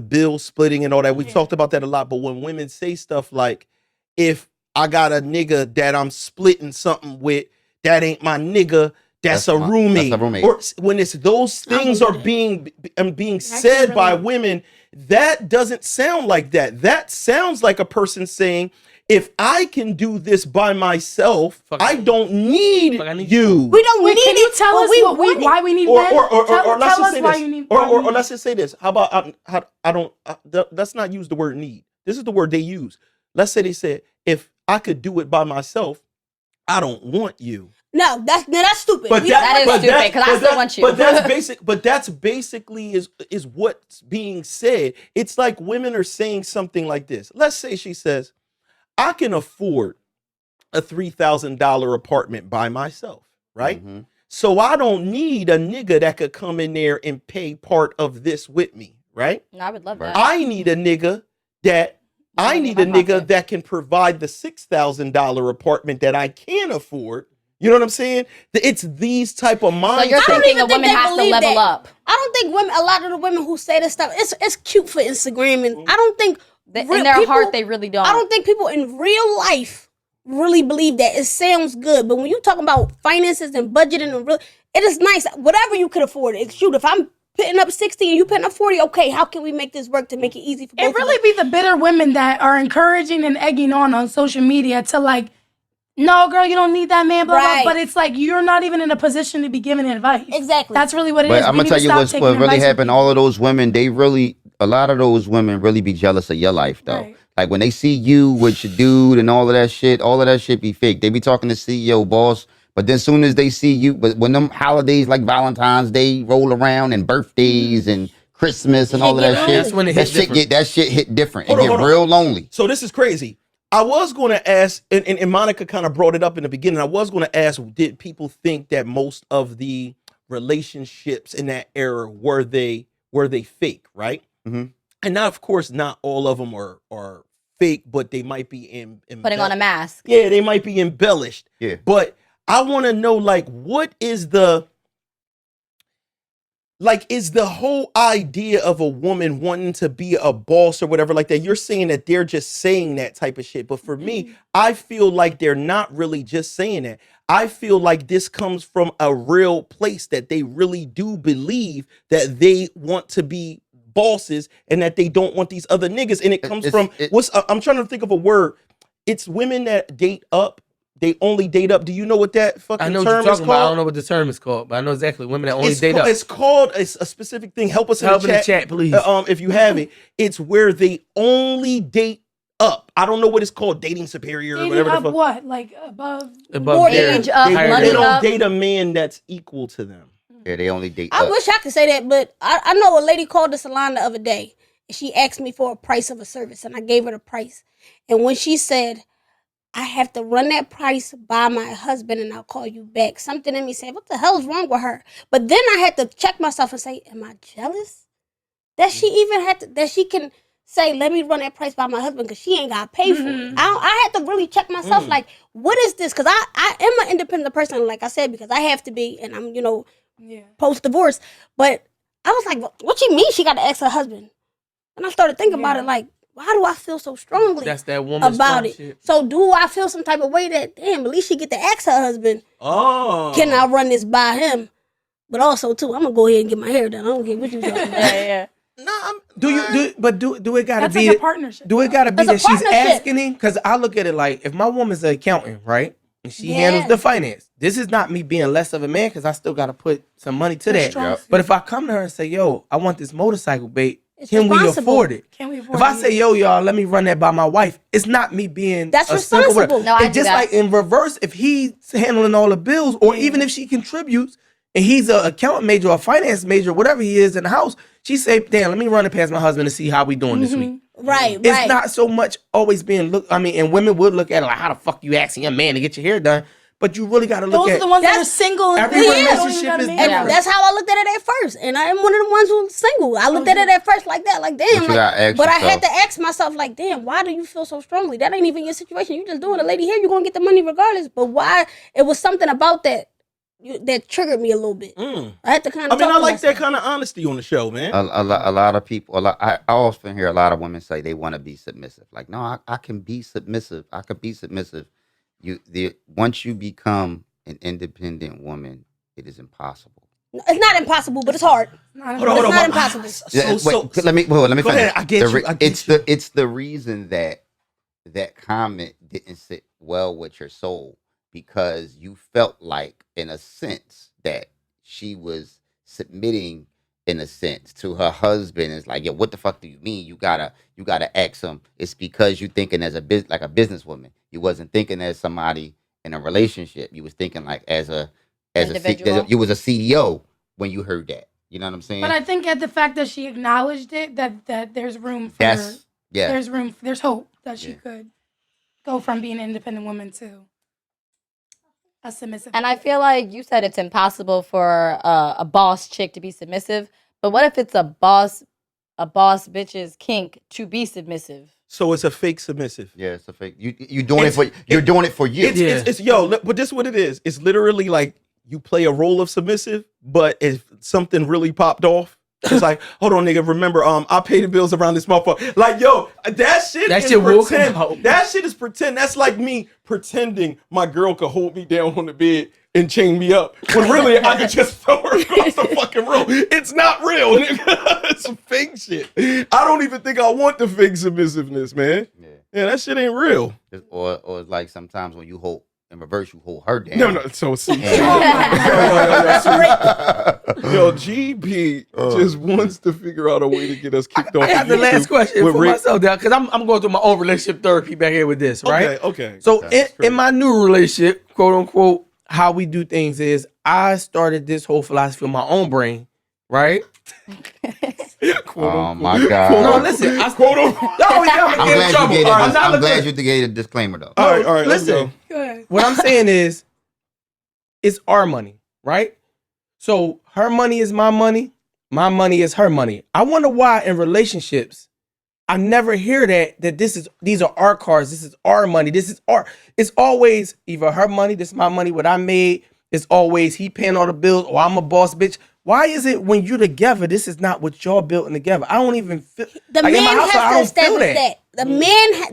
bill splitting and all that. We talked about that a lot. But when women say stuff like, if I got a nigga that I'm splitting something with, that ain't my nigga. That's a roommate. Or when it's those things are being said by women, that doesn't sound like that. That sounds like a person saying, if I can do this by myself, I don't need you. We don't need Can you it. tell us why we need men? Or let's just say why this. you need Or let's just say this. How about let's not use the word need. This is the word they use. Let's say they said, if I could do it by myself, I don't want you. No, that's stupid. That is stupid because I still want you. But that's basically is what's being said. It's like women are saying something like this. Let's say she says, I can afford a $3,000 apartment by myself, right? So I don't need a nigga that could come in there and pay part of this with me, right? I would love that. I need a nigga that that can provide the $6,000 apartment that I can afford. You know what I'm saying? It's these type of mindsets. So you're thinking a woman has to level up. I don't think a lot of the women who say this stuff, it's cute for Instagram, and I don't think in their heart they really don't. I don't think people in real life really believe that. It sounds good, but when you talk about finances and budgeting and it is nice. Whatever you could afford. Shoot, if I'm putting up 60 and you putting up 40, okay, how can we make this work to make it easy for both It really be the bitter women that are encouraging and egging on social media to like, no, girl, you don't need that man, blah, blah. But it's like, you're not even in a position to be giving advice. Exactly. That's really what it is. But I'm going to tell you what really happened. All of those women, a lot of those women really be jealous of your life, though. Right. Like, when they see you with your dude and all of that shit be fake. They be talking to CEO, boss. But then soon as they see you, but when them holidays like Valentine's Day roll around and birthdays and Christmas and all of that shit, that's when that shit hit different. It get real lonely. So this is crazy. I was going to ask, and Monica kind of brought it up in the beginning. I was going to ask, did people think that most of the relationships in that era were they fake, right? Mm-hmm. And now, of course, not all of them are fake, but they might be putting on a mask. Yeah, they might be embellished. Yeah, but I want to know, like, what is the whole idea of a woman wanting to be a boss or whatever like that? You're saying that they're just saying that type of shit. But for me, I feel like they're not really just saying that. I feel like this comes from a real place that they really do believe that they want to be bosses and that they don't want these other niggas. And it comes from I'm trying to think of a word. It's women that date up. They only date up. Do you know what that fucking term is called? I know what you're talking about. I don't know what the term is called, but I know exactly women that only date up. It's called a specific thing. Help us in the chat, please. If you have it. It's where they only date up. I don't know what it's called, dating superior dating or whatever. Up what? Like above age up, they don't date a man that's equal to them. Yeah, they only date I up. wish I could say that, but I know a lady called the salon the other day. And she asked me for a price of a service, and I gave her the price. And when she said, I have to run that price by my husband and I'll call you back, something in me said, what the hell is wrong with her? But then I had to check myself and say, am I jealous? That she even that she can say, let me run that price by my husband because she ain't got to pay for it. I had to really check myself, like, what is this? Because I am an independent person, like I said, because I have to be, and I'm, post-divorce. But I was like, what you mean she got to ask her husband? And I started thinking about it, like, why do I feel so strongly about it? Shit. So do I feel some type of way that, damn, at least she get to ask her husband, can I run this by him? But also, too, I'm going to go ahead and get my hair done. I don't care what you talking about. Yeah. No, do it gotta That's be like a partnership? Do it gotta be That's that a she's asking him? Because I look at it like, if my woman's an accountant, right, and she handles the finance, this is not me being less of a man because I still gotta put some money to that. Yep. But if I come to her and say, yo, I want this motorcycle, babe, can we afford it? Can we afford If I say, yo, y'all, let me run that by my wife, it's not me being That's a simple responsible. No, I it's do just that. like in reverse, if he's handling all the bills, or even if she contributes and he's an accountant major or a finance major, whatever he is in the house, she say, damn, let me run it past my husband and see how we doing this week. Right. It's not so much always being and women would look at it like, how the fuck you asking a man to get your hair done? But you really got to look Those at are the ones that are single. And every relationship is different. That's how I looked at it at first. And I am one of the ones who's single. I looked at it at first like that. Like, damn. But I had to ask myself, like, damn, why do you feel so strongly? That ain't even your situation. You just doing a lady here. You're going to get the money regardless. But why? It was something about that that triggered me a little bit. I had to kind of I like that kind of honesty on the show, man. A lot of people, I often hear a lot of women say they want to be submissive. Like, no, I can be submissive. I could be submissive. Once you become an independent woman, it is impossible. It's not impossible, but it's hard. Hold It's on. not impossible. Let me finish. Ahead, I get you. It's the reason that comment didn't sit well with your soul, because you felt like, in a sense, that she was submitting, in a sense, to her husband. It's like, yeah, what the fuck do you mean? You gotta ask him. It's because you thinking as like a businesswoman. You wasn't thinking as somebody in a relationship. You was thinking like as a you was a CEO when you heard that. You know what I'm saying? But I think at the fact that she acknowledged it, that there's room for there's hope that she could go from being an independent woman to a submissive. And I feel like you said it's impossible for a boss chick to be submissive. But what if it's a boss bitch's kink to be submissive? So it's a fake submissive. Yeah, it's a fake. You're doing it for you. It's but this is what it is. It's literally like you play a role of submissive, but if something really popped off, it's like, hold on, nigga. Remember, I pay the bills around this motherfucker. Like, yo, that shit will come out. That shit is pretend. That's like me pretending my girl could hold me down on the bed and chain me up. When really I could just throw her across the fucking room. It's not real, nigga. It's some fake shit. I don't even think I want the fake submissiveness, man. Yeah, that shit ain't real. Or it's like sometimes when you hold in reverse, you hold her down. No, so see. Yo, GB just wants to figure out a way to get us kicked off. I got the last question for myself, because I'm going through my own relationship therapy back here with this, right? Okay. So in my new relationship, quote unquote, how we do things is I started this whole philosophy of my own brain, right? Oh my God. No, listen. I'm glad you gave a disclaimer though. All right. Listen. What I'm saying is, it's our money, right? So her money is my money. My money is her money. I wonder why in relationships, I never hear that these are our cars. This is our money. This is our. It's always either her money. This is my money. What I made. It's always he paying all the bills. Or I'm a boss bitch. Why is it when you're together, this is not what y'all building together? I don't even feel the like man in my house, has to establish that. that.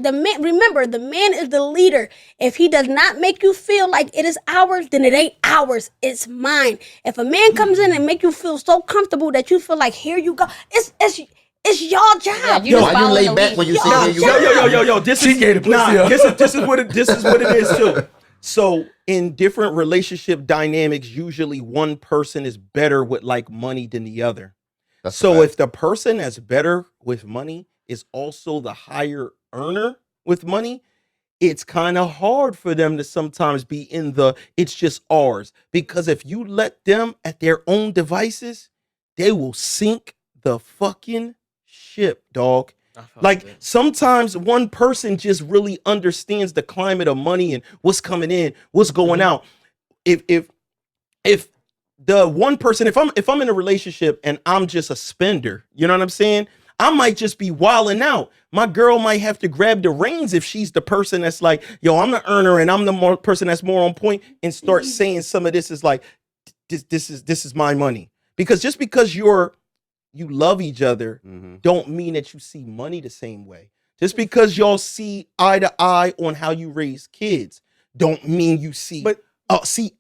The man. Remember, the man is the leader. If he does not make you feel like it is ours, then it ain't ours. It's mine. If a man comes in and make you feel so comfortable that you feel like here you go, it's y'all job. Yeah, why you lay back when you say here you go? Yo. This is what it is too. So in different relationship dynamics, usually one person is better with like money than the other. So if the person that's better with money is also the higher earner with money, it's kind of hard for them to sometimes be in the it's just ours. Because if you let them at their own devices, they will sink the fucking ship, dog. Like sometimes one person just really understands the climate of money and what's coming in, what's going out. If the one person, if I'm in a relationship and I'm just a spender, you know what I'm saying? I might just be wilding out. My girl might have to grab the reins if she's the person that's like, yo, I'm the earner and I'm the person that's more on point, and start saying some of this is like, this is my money. Because just because you love each other, don't mean that you see money the same way. Just because y'all see eye to eye on how you raise kids, don't mean you see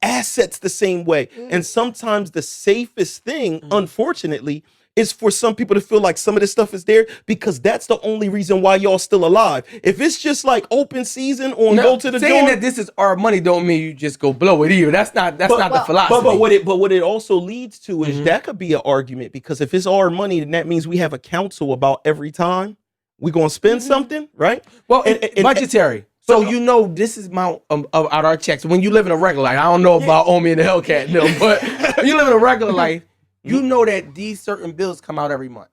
assets the same way. And sometimes the safest thing, unfortunately, is for some people to feel like some of this stuff is there because that's the only reason why y'all still alive. If it's just like open season on go to the door, saying that this is our money don't mean you just go blow it either. That's not the philosophy. But what it also leads to is that could be an argument, because if it's our money, then that means we have a council about every time we gonna spend something, right? Well, and budgetary. So you know this is amount out our checks. When you live in a regular life, I don't know about Omi and the Hellcat, but when you live in a regular life, you know that these certain bills come out every month.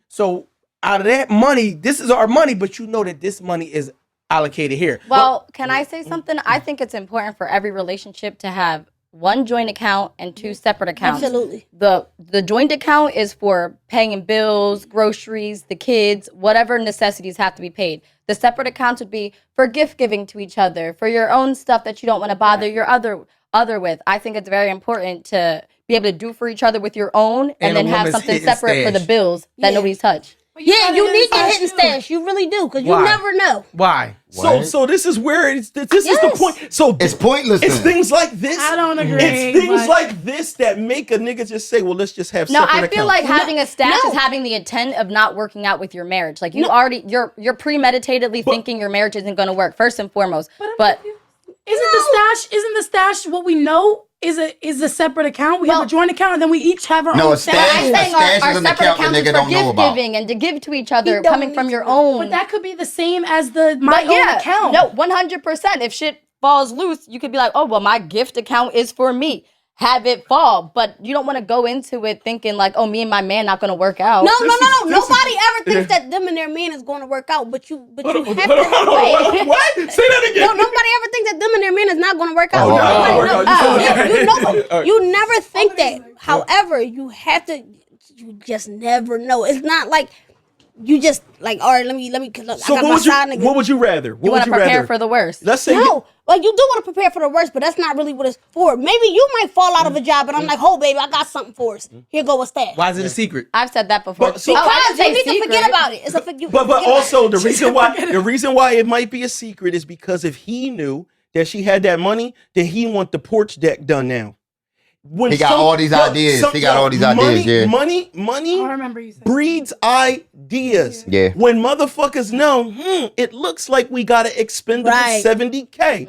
So out of that money, this is our money, but you know that this money is allocated here. Well, can I say something? I think it's important for every relationship to have one joint account and two separate accounts. Absolutely. The joint account is for paying bills, groceries, the kids, whatever necessities have to be paid. The separate accounts would be for gift giving to each other, for your own stuff that you don't want to bother your other with. I think it's very important to be able to do for each other with your own, and then have something separate for the bills that nobody's touched. Yeah, you need your hidden stash. You really do, because you never know. Why? So this is where this is the point. So it's pointless. It's things like this. I don't agree. It's things like this that make a nigga just say, well, let's just have separate accounts. I feel like having a stash is having the intent of not working out with your marriage. Like you're premeditatedly thinking your marriage isn't going to work, first and foremost. But isn't the stash what we know is a separate account? We have a joint account, and then we each have our own stash. I'm saying our is an separate account accounts the nigga is for don't know gift about. giving and to give to each other coming from your own. But that could be the same as my own account. No, 100%. If shit falls loose, you could be like, oh, well, my gift account is for me. have it fall. But you don't want to go into it thinking like, oh, me and my man not going to work out. No. Nobody ever thinks that them and their man is going to work out, but you have to. Wait. What? Say that again. No, nobody ever thinks that them and their man is not going to work out. You never think that. However, you have to. You just never know. It's not like you just like, all right, let me. Look, So I got what would you rather? You want to prepare for the worst. Let's say no, like you do want to prepare for the worst, but that's not really what it's for. Maybe you might fall out of a job, and I'm like, oh, baby, I got something for us. Here go what's that? Why is it a secret? I've said that before. But- so- Because you need to forget about it. It's a But also the reason why it might be a secret is because if he knew that she had that money, then he want the porch deck done now. When He got all these ideas. He got all these ideas, yeah. Money I remember you saying. breeds ideas. Yeah. When motherfuckers know, it looks like we got to expend Right. $70K.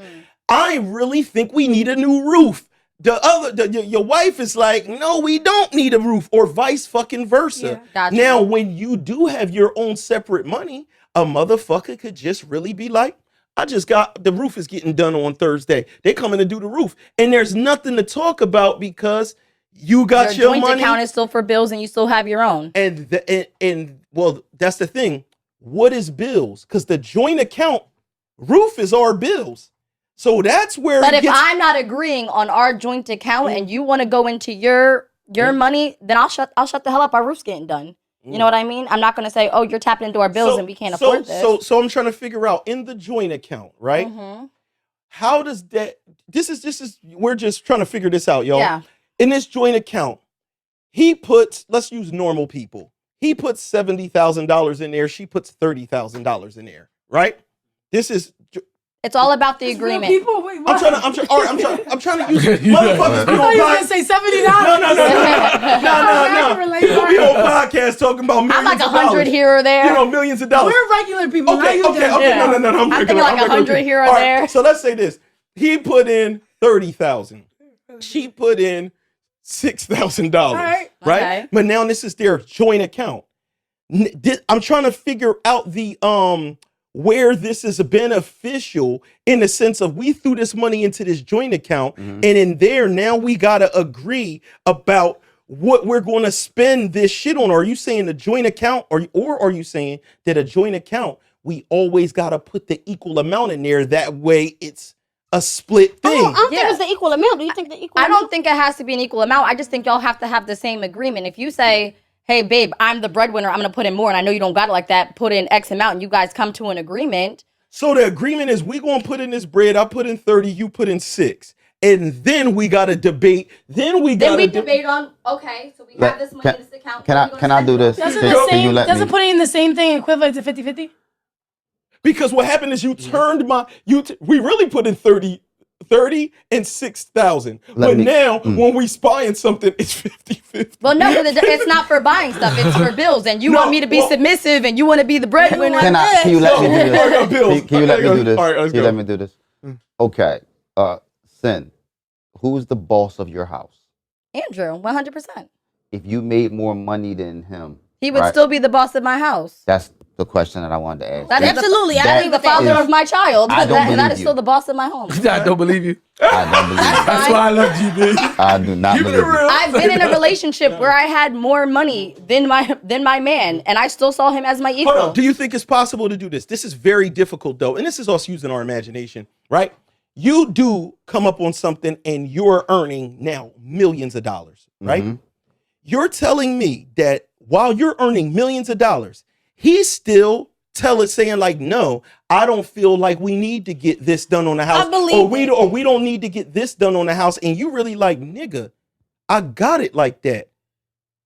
I really think we need a new roof. Your wife is like, no, we don't need a roof, or vice fucking versa. Yeah. Gotcha. Now, when you do have your own separate money, a motherfucker could just really be like, the roof is getting done on Thursday. They coming to do the roof. And there's nothing to talk about because you got your joint money. account is still for bills and you still have your own. And well, that's the thing. What is bills? Because the joint account roof is our bills. So that's where But if I'm not agreeing on our joint account and you want to go into your money, then I'll shut the hell up. Our roof's getting done. You know what I mean? I'm not going to say, oh, you're tapping into our bills and we can't afford this. So I'm trying to figure out in the joint account, right? Mm-hmm. How does that? This is we're just trying to figure this out, y'all. Yeah. In this joint account, he puts. Let's use normal people. He puts $70,000 in there. She puts $30,000 in there, right? This is. It's all about the agreement. People, wait, what? I'm trying to use motherfuckers. I thought you were gonna say $70. No. We on podcast talking about millions I'm like of 100 dollars. here or there. You know, millions of dollars. We're regular people. Okay. Not you, Devin. No. I'm I'm regular. thinking like 100 here or All right, there. so let's say this. He put in $30,000. She put in $6,000. right. Right? Okay. But now this is their joint account. I'm trying to figure out the where this is beneficial in the sense of we threw this money into this joint account, and in there now we gotta agree about what we're going to spend this shit on. Are you saying the joint account, or are you saying that a joint account we always gotta put the equal amount in there? That way it's a split thing. I don't think it's the equal amount. Do you think the equal I amount? don't think it has to be an equal amount. I just think y'all have to have the same agreement. If you say, hey, babe, I'm the breadwinner, I'm going to put in more, and I know you don't got it like that, put in X amount, and you guys come to an agreement. So the agreement is we going to put in this bread. I put in 30, you put in 6. And then we got to debate. Then we debate on, okay, so we have this money in this account. Can I do this? Doesn't Can you let me? put it in the same thing equivalent to 50-50? Because what happened is you turned we really put in 30 and 6,000. But now when we spying something, it's 50-50. Well, no, it's not for buying stuff. It's for bills. And you want me to be submissive and you want to be the breadwinner. Can you let me do this? Can you let me do this? All right, let's Can you go. let me do this? Okay. Sin, who's the boss of your house? Andrew, 100%. If you made more money than him, He would right? still be the boss of my house. That's the question that I wanted to ask. That is Absolutely, I that agree the with that. father is- of my child. I don't And that believe is you. still the boss of my home. I don't believe you. I don't believe you. That's why I love you, B. I do not Keep it believe you. real. I've been in a relationship where I had more money than my man, and I still saw him as my equal. Hold on. Do you think it's possible to do this? This is very difficult, though. And this is us using our imagination, right? You do come up on something and you're earning now millions of dollars, right? You're telling me that while you're earning millions of dollars, he's still saying like, no, I don't feel like we need to get this done on the house. I believe or we don't need to get this done on the house. And you really like, nigga, I got it like that.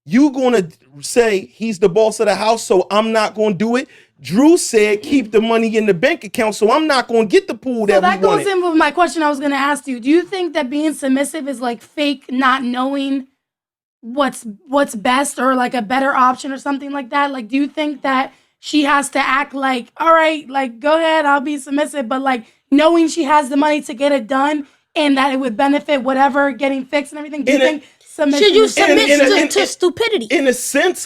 You gonna say he's the boss of the house, so I'm not gonna do it. Drew said keep the money in the bank account, so I'm not gonna get the pool So that that we goes wanted. in with my question I was going to ask you. Do you think that being submissive is like fake not knowing what's best or like a better option or something like that? Like, do you think that she has to act like, all right, like, go ahead, I'll be submissive, but like knowing she has the money to get it done and that it would benefit whatever getting fixed and everything? Do you think Should you submit to stupidity? In a sense,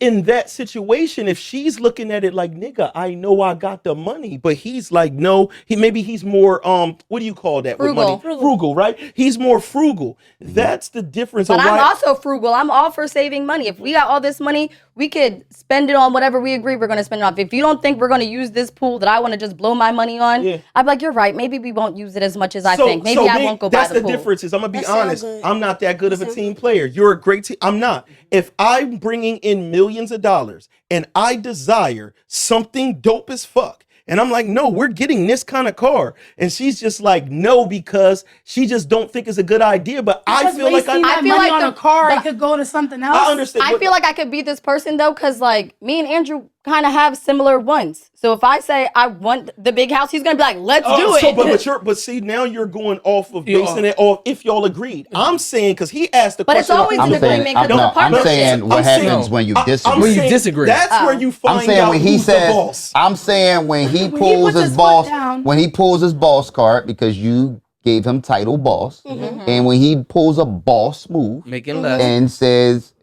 in that situation, if she's looking at it like, nigga, I know I got the money, but he's like, no, maybe he's more what do you call that? Frugal. With money? Frugal, right? He's more frugal. That's the difference. But I'm also frugal. I'm all for saving money. If we got all this money, we could spend it on whatever we agree we're going to spend it on. If you don't think we're going to use this pool that I want to just blow my money on, I'd be like, you're right. Maybe we won't use it as much as I think. Maybe I won't go buy the pool. That's the difference. Is I'm going to be honest. I'm not that good of a team player. You're a great team. I'm not. If I'm bringing in millions of dollars and I desire something dope as fuck, and I'm like, no, we're getting this kind of car. And she's just like, no, because she just don't think it's a good idea. But I feel like I feel like on a car, it could go to something else. I understand. I feel like I could be this person though, because like me and Andrew kind of have similar wants. So if I say I want the big house, he's gonna be like, let's do it. But see, now you're going off of basing it off if y'all agreed. I'm saying because he asked the question. But it's always an agreement because it's a partnership. I'm saying what happens when you disagree. When you disagree. That's where you find out who's the boss. I'm saying when he pulls his boss, when he pulls his boss card because you gave him title boss, and when he pulls a boss move and says,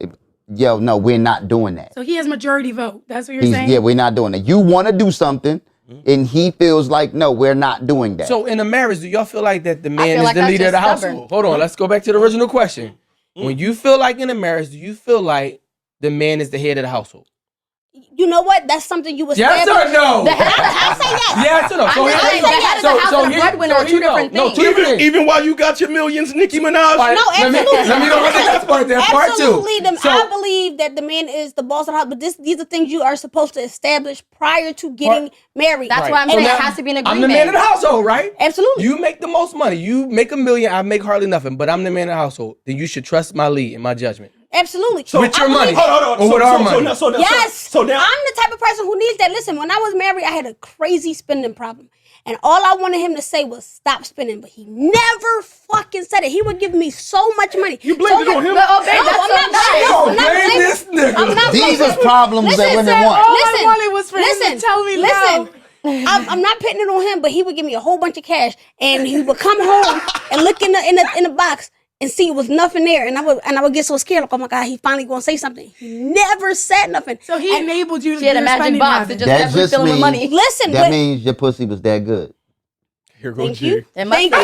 yo, no, we're not doing that. So he has majority vote. That's what you're saying? Yeah, we're not doing that. You want to do something, and he feels like, no, we're not doing that. So in a marriage, do y'all feel like that the man is the leader of the household? Hold on, let's go back to the original question. When you feel like in a marriage, do you feel like the man is the head of the household? You know what? That's something you establish. Yes or no? I say yes. Yes or no? I'm just saying the head of the house and the breadwinner are two different things. Even while you got your millions, Nicki Minaj. No, absolutely. Let me know what the next part there. Part two. Absolutely. I believe that the man is the boss of the house, but these are things you are supposed to establish prior to getting married. That's why I'm saying it has to be an agreement. I'm the man of the household, right? Absolutely. You make the most money. You make $1 million. I make hardly nothing, but I'm the man of the household. Then you should trust my lead and my judgment. Absolutely. So with your money. Hold on. Or with our money. Yes. So now I'm the type of person who needs that. Listen, when I was married, I had a crazy spending problem. And all I wanted him to say was stop spending. But he never fucking said it. He would give me so much money. You blamed it on him? I'm not blame this nigga. These are problems that women want. All I wanted was for him to tell me no. I'm not putting it on him, but he would give me a whole bunch of cash. And he would come home and look in the box and see it was nothing there, and I would get so scared, like, oh my God, he finally gonna say something. He never said nothing. So he enabled you to get a magic box and just that never fill with money. Listen, that means your pussy was that good. Here goes thank you. Thank you.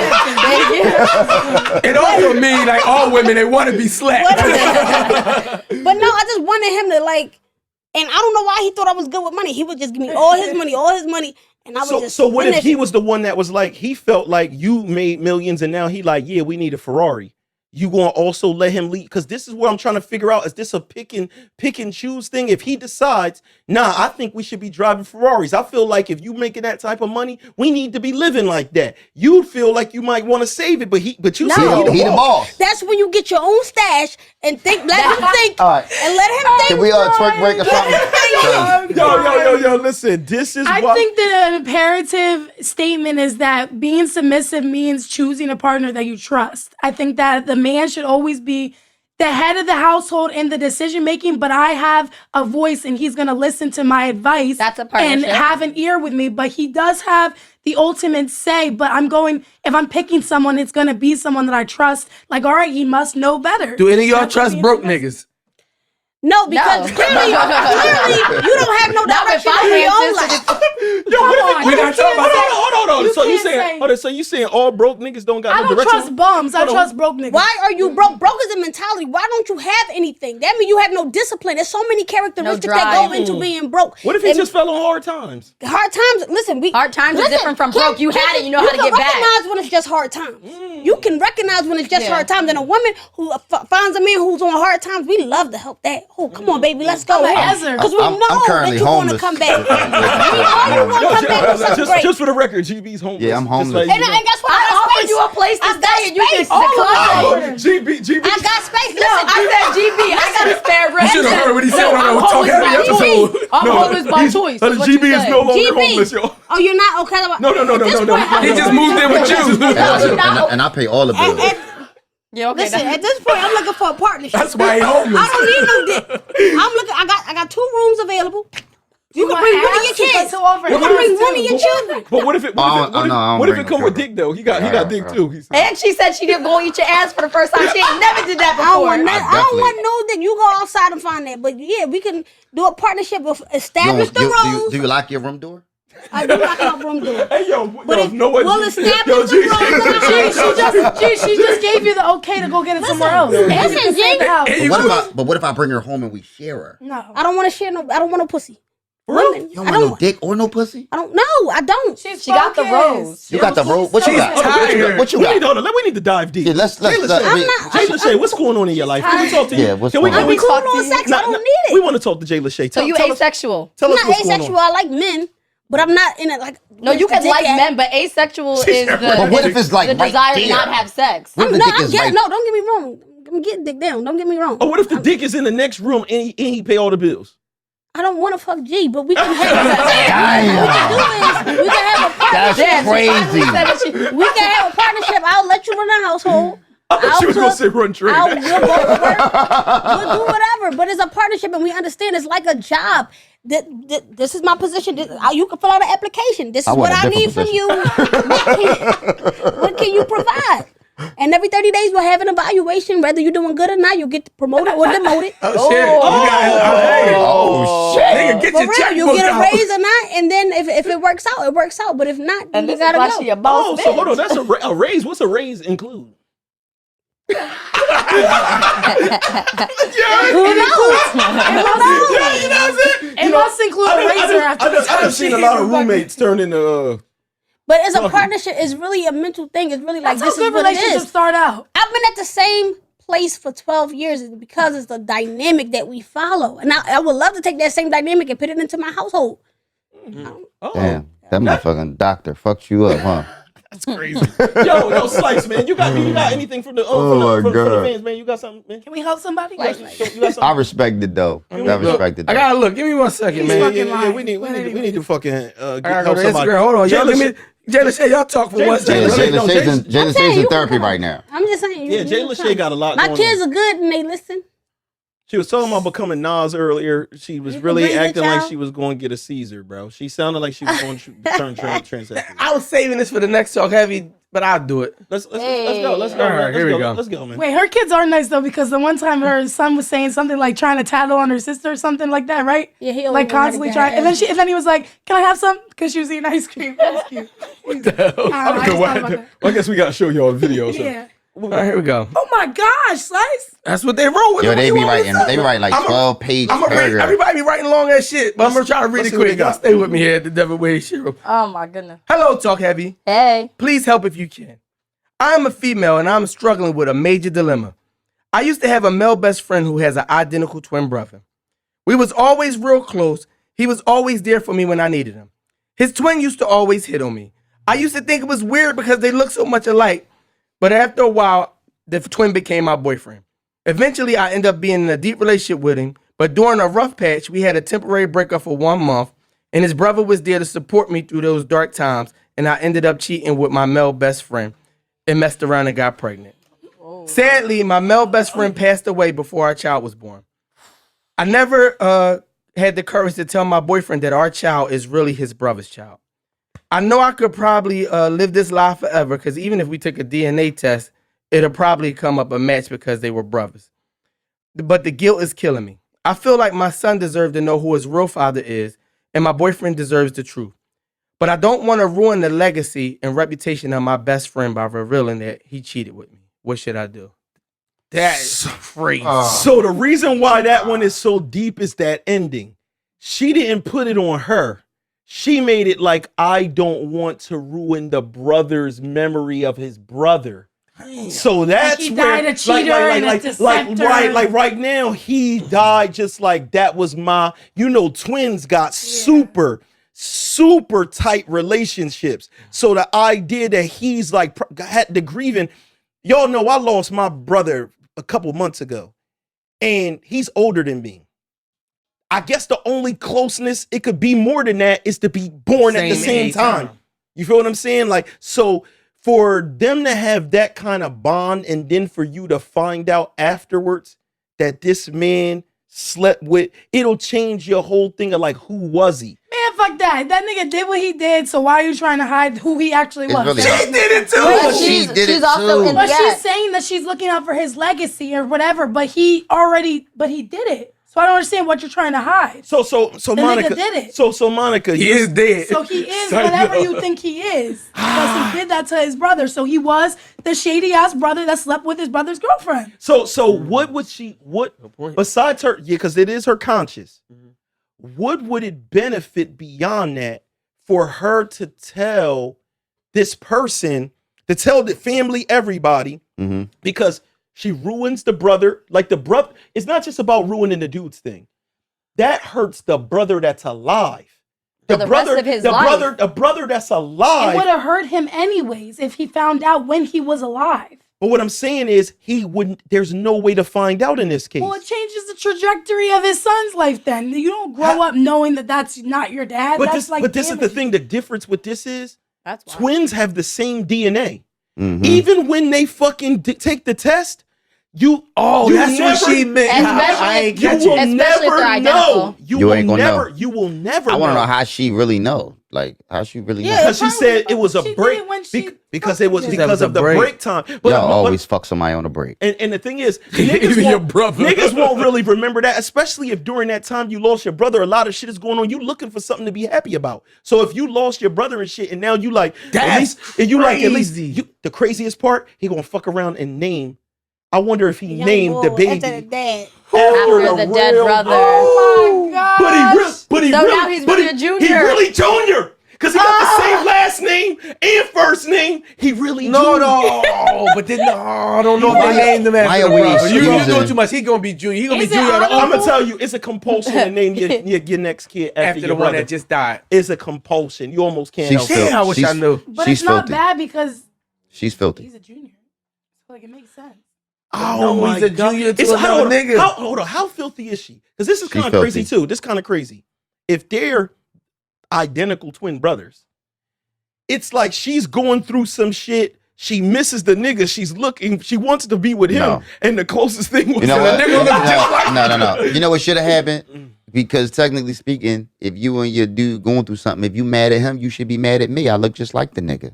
It also means like all women, they want to be slapped. But no, I just wanted him to like, and I don't know why he thought I was good with money. He would just give me all his money. And I was so what if he was the one that was like, he felt like you made millions and now he like, yeah, we need a Ferrari. You gonna also let him lead? Because this is what I'm trying to figure out. Is this a pick and choose thing? If he decides, nah, I think we should be driving Ferraris. I feel like if you making that type of money, we need to be living like that. You feel like you might want to save it, but you see he the boss. That's when you get your own stash and think, let him think, right. and let him think. Can we twerk break or something? Yo, listen, this is I think the imperative statement is that being submissive means choosing a partner that you trust. I think that the man should always be the head of the household in the decision making, but I have a voice and he's gonna listen to my advice. That's a partnership. And have an ear with me. But he does have the ultimate say. But if I'm picking someone, it's gonna be someone that I trust. Like, all right, he must know better. Do any of y'all trust broke niggas? No, because clearly you don't have no direction in your own life. We not talking about that. Hold on. So you saying all broke niggas don't got no direction? I don't trust bums. I trust broke niggas. Why are you broke? Broke is a mentality. Why don't you have anything? That means you have no discipline. There's so many characteristics that go into being broke. What if he just fell on hard times? Hard times. Listen, hard times are different from broke. You had it. You know how to get back. You can recognize when it's just hard times. You can recognize when it's just hard times. And a woman who finds a man who's on hard times, we love to help that. Oh, come on, baby, let's go. Because we know that you want to come back. We know you want to come back with something great. Just for the record, GB's homeless. Yeah, I'm homeless. And guess what? I offered you a place to stay and you just GB. I got space. No, I said GB. I got a spare room. You should have heard what he said on the Talk Heavy episode. I'm homeless by choice. GB is no longer homeless, yo. Oh, you're not okay? No. He just moved in with you. And I pay all the bills. Yeah, okay. Listen, at this point, I'm looking for a partnership. That's why he homeless. I don't need no dick. I got 2 rooms available. You to bring one of your kids. You want to bring one of your children. But what if it? What if it come with dick though? He got dick too. And she said she didn't go eat your ass for the first time. She ain't never did that before. I don't want no dick. You go outside and find that. But yeah, we can do a partnership of establish the roles. Do you lock your room door? I do lock my room door. Hey yo, we'll establish the roles. She just gave you the okay to go get it somewhere else. Listen, Jay. But what if I bring her home and we share her? No, I don't want to share no. I don't want no pussy. You don't want no dick or no pussy? I don't. No, I don't. She got the rose. You got the rose. What you got? What you got? We need to dive deep. Yeah, let's. Jay Lachey, what's going on in your life? Can we talk to you? Yeah, what's Can we going on? I'm cool on sex. I don't need it. We want to talk to Jay Lachey. So you asexual? Tell I'm us not what's going asexual. on. I like men, but I'm not in it like. No, you can like men, but asexual is the what if it's like the right desire to there? not have sex. What if the dick is right- No, don't get me wrong. I'm getting dick down. Don't get me wrong. Oh, what if the dick is in the next room and he pay all the bills? I don't want to fuck G, but we can have. Damn. We can have a partnership. That's crazy. We can have a partnership. I'll let you run the household. I thought she was going to say run trade. We'll go to work. We'll do whatever. But it's a partnership, and we understand it's like a job. This is my position. You can fill out an application. This is what I need from you. What can you provide? And every 30 days, we'll have an evaluation. Whether you're doing good or not, you'll get promoted or demoted. Oh, shit. Shit. Nigga, get For your real, checkbook you get a out. raise or not, and then if it works out, it works out. But if not, then And you this is why gotta she go. a boss So bitch. hold on, that's a raise. What's a raise include? Who knows? it must include a razor after the I've seen a lot of roommates turn into. But as a partnership, it's really a mental thing. It's really like That's this how is good what it relationships is. start out. I've been at the same place for 12 years because it's the dynamic that we follow. And I would love to take that same dynamic and put it into my household. Damn, that motherfucking doctor fucked you up, huh? That's crazy. yo, Slice, man, you got anything from the from the fans, man? You got something, man? Can we help somebody? You got something? I respect it though. I respect it. I gotta look. Give me 1 second, man. Yeah, we need to fucking I gotta help go to somebody. Instagram. Hold on, Jay y'all. Give me. Jay Lachey, y'all talk for 1 second. Jay Lachey's in therapy right now. I'm just saying. Yeah, Jay Lachey got a lot My going kids on. are good and they listen. She was talking about becoming Nas earlier. She was You can really bring your acting like child. she was going to get a Caesar, bro. She sounded like she was going to turn transsexual. I was saving this for the next talk heavy, but I'll do it. Let's go. All right, here we go. Let's go, man. Wait, her kids are nice though, because the one time her son was saying something like trying to tattle on her sister or something like that, right? Yeah, he Like constantly trying, and then he was like, "Can I have some?" Because she was eating ice cream. That was cute. I guess we got to show y'all a video. So. Yeah. All right, here we go. Oh my gosh, Slice. That's what they wrote with. Yo, What they you be want me to writing. They say? be writing like 12-page paragraphs. Everybody be writing long ass shit, but I'm gonna try to read let's it see what they quick. Y'all got. stay with me here at the Devinwade Show. Oh my goodness. Hello, Talk Heavy. Hey. Please help if you can. I am a female and I'm struggling with a major dilemma. I used to have a male best friend who has an identical twin brother. We was always real close. He was always there for me when I needed him. His twin used to always hit on me. I used to think it was weird because they look so much alike, but after a while, the twin became my boyfriend. Eventually, I ended up being in a deep relationship with him, but during a rough patch, we had a temporary breakup for 1 month, and his brother was there to support me through those dark times, and I ended up cheating with my male best friend and messed around and got pregnant. Sadly, my male best friend passed away before our child was born. I never had the courage to tell my boyfriend that our child is really his brother's child. I know I could probably live this life forever because even if we took a DNA test, it'll probably come up a match because they were brothers. But the guilt is killing me. I feel like my son deserves to know who his real father is, and my boyfriend deserves the truth. But I don't want to ruin the legacy and reputation of my best friend by revealing that he cheated with me. What should I do? That is crazy. So the reason why that one is so deep is that ending. She didn't put it on her. She made it like, I don't want to ruin the brother's memory of his brother. So that's he where, died a cheater and a deceptor. right now, he died just like that was my, twins got super tight relationships. So the idea that he's like had the grieving, y'all know I lost my brother a couple months ago, and he's older than me. I guess the only closeness, it could be more than that, is to be born at the same time. You feel what I'm saying? Like, so for them to have that kind of bond, and then for you to find out afterwards that this man slept with, it'll change your whole thing of like, who was he? Man, fuck that. That nigga did what he did, so why are you trying to hide who he actually It's was? really She hard. did it too. But She did it also too. in But the she's act. saying that she's looking out for his legacy or whatever, but he did it. So I don't understand what you're trying to hide. So The Monica nigga did it. So Monica, He is dead. So he is Son, whatever yo. you think he is. Because he did that to his brother. So he was the shady ass brother that slept with his brother's girlfriend. So what would she point. besides her, yeah, because it is her conscience, what would it benefit beyond that for her to tell this person, to tell the family, everybody, because she ruins the brother, like the brother, it's not just about ruining the dude's thing. That hurts the brother that's alive. For the rest of his life. The brother that's It alive. would have hurt him anyways if he found out when he was alive. But what I'm saying is he wouldn't, there's no way to find out in this case. Well, it changes the trajectory of his son's life then. You don't grow up knowing that that's not your dad. But that's this is the thing. The difference with this is That's why. twins have the same DNA. Mhm. Even when they fucking take the test, you That's never, what she meant. I ain't You catch will it. Especially if they're never identical. know. You ain't gonna know. You will never. I want to know how she really know. Like, how she really know. Because she said it was a She did break it when she because it was fucking because did. of the It was a break time. But Y'all always fuck somebody on a break. and the thing is, Even your brother. niggas won't really remember that, especially if during that time you lost your brother. A lot of shit is going on. You looking for something to be happy about. So if you lost your brother and shit, and now you like That's at least crazy. you, the craziest part, he gonna fuck around and name. I wonder if he Young named boy the baby after the dad. After the dead real- brother. Oh my God. But he So really, now he's but really a he junior. really junior. Because he got the same last name and first name. He really No, junior. but then I don't know if Why- they named him why after are the we brother. You excusing- doing too much. He gonna be junior. He gonna be Is it junior. honorable? I'm gonna tell you, it's a compulsion to name your next kid after after your the one brother. that just died. It's a compulsion. You almost can't She's help it. filthy. Damn, I wish I She's- knew. But She's it's not filthy. bad because She's filthy. he's a junior. So like it makes sense. Oh No, my he's a God. junior to It's- another nigga. Hold on. How filthy is she? Because this is She's kind of crazy filthy. too. This kind of crazy. If they're identical twin brothers, it's like she's going through some shit. She misses the nigga. She's looking. She wants to be with him. No. And the closest thing was You know the what? nigga looked just like No. You know what should have happened? Because technically speaking, if you and your dude going through something, if you mad at him, you should be mad at me. I look just like the nigga.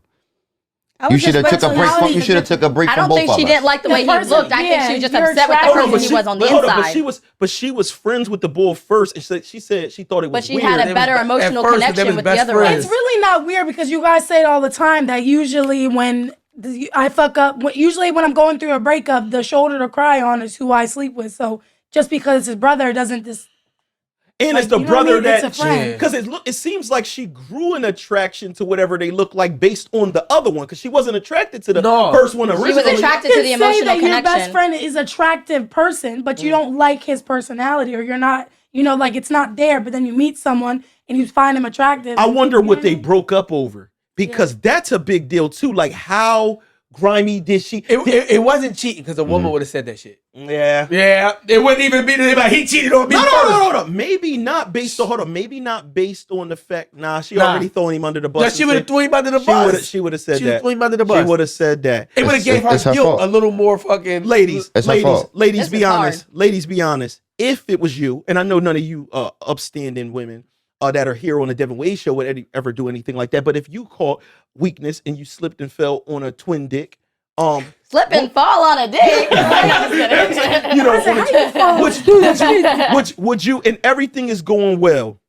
I You was should have just took a break from. personality You should have took a break I from don't both think of she us. didn't like the way he person- looked. I think yeah, she was just you're upset with the attracted- person he was on the Hold on, inside. but she was friends with the boy first, and she said she thought it was But she weird. had They a better was- at emotional first, they connection was with the best other friends. one. It's really not weird because you guys say it all the time that usually when I fuck up, usually when I'm going through a breakup, the shoulder to cry on is who I sleep with. So just because it's his brother doesn't just. And Like, it's the you know what I brother mean? It's that a friend. because it seems like she grew an attraction to whatever they look like based on the other one because she wasn't attracted to the No. first one was originally. attracted You to can the say emotional that your best connection. friend is attractive person, but you don't like his personality, or you're not, like it's not there. But then you meet someone and you find him attractive. I wonder what they You know broke up over because that's a big deal too. Like how grimy did she? It wasn't cheating because a woman would have said that shit. Yeah. Yeah, it wouldn't even be like he cheated on me No, first. no. Maybe not based on Maybe not based on the fact. She Nah. already throwing him under the bus. No, she and would have said- threw him under the bus. She would have said She that. would've threw him under the bus. She would have said that. It would have gave It's her her guilt fault. a little more fucking. Ladies, It's her fault. ladies, This be is honest. hard. Ladies, be honest. If it was you, and I know none of you upstanding women that are here on the Devinwade Show would ever do anything like that, but if you caught weakness and you slipped and fell on a twin dick, Slip and fall on a dick. you know, would you, and everything is going well.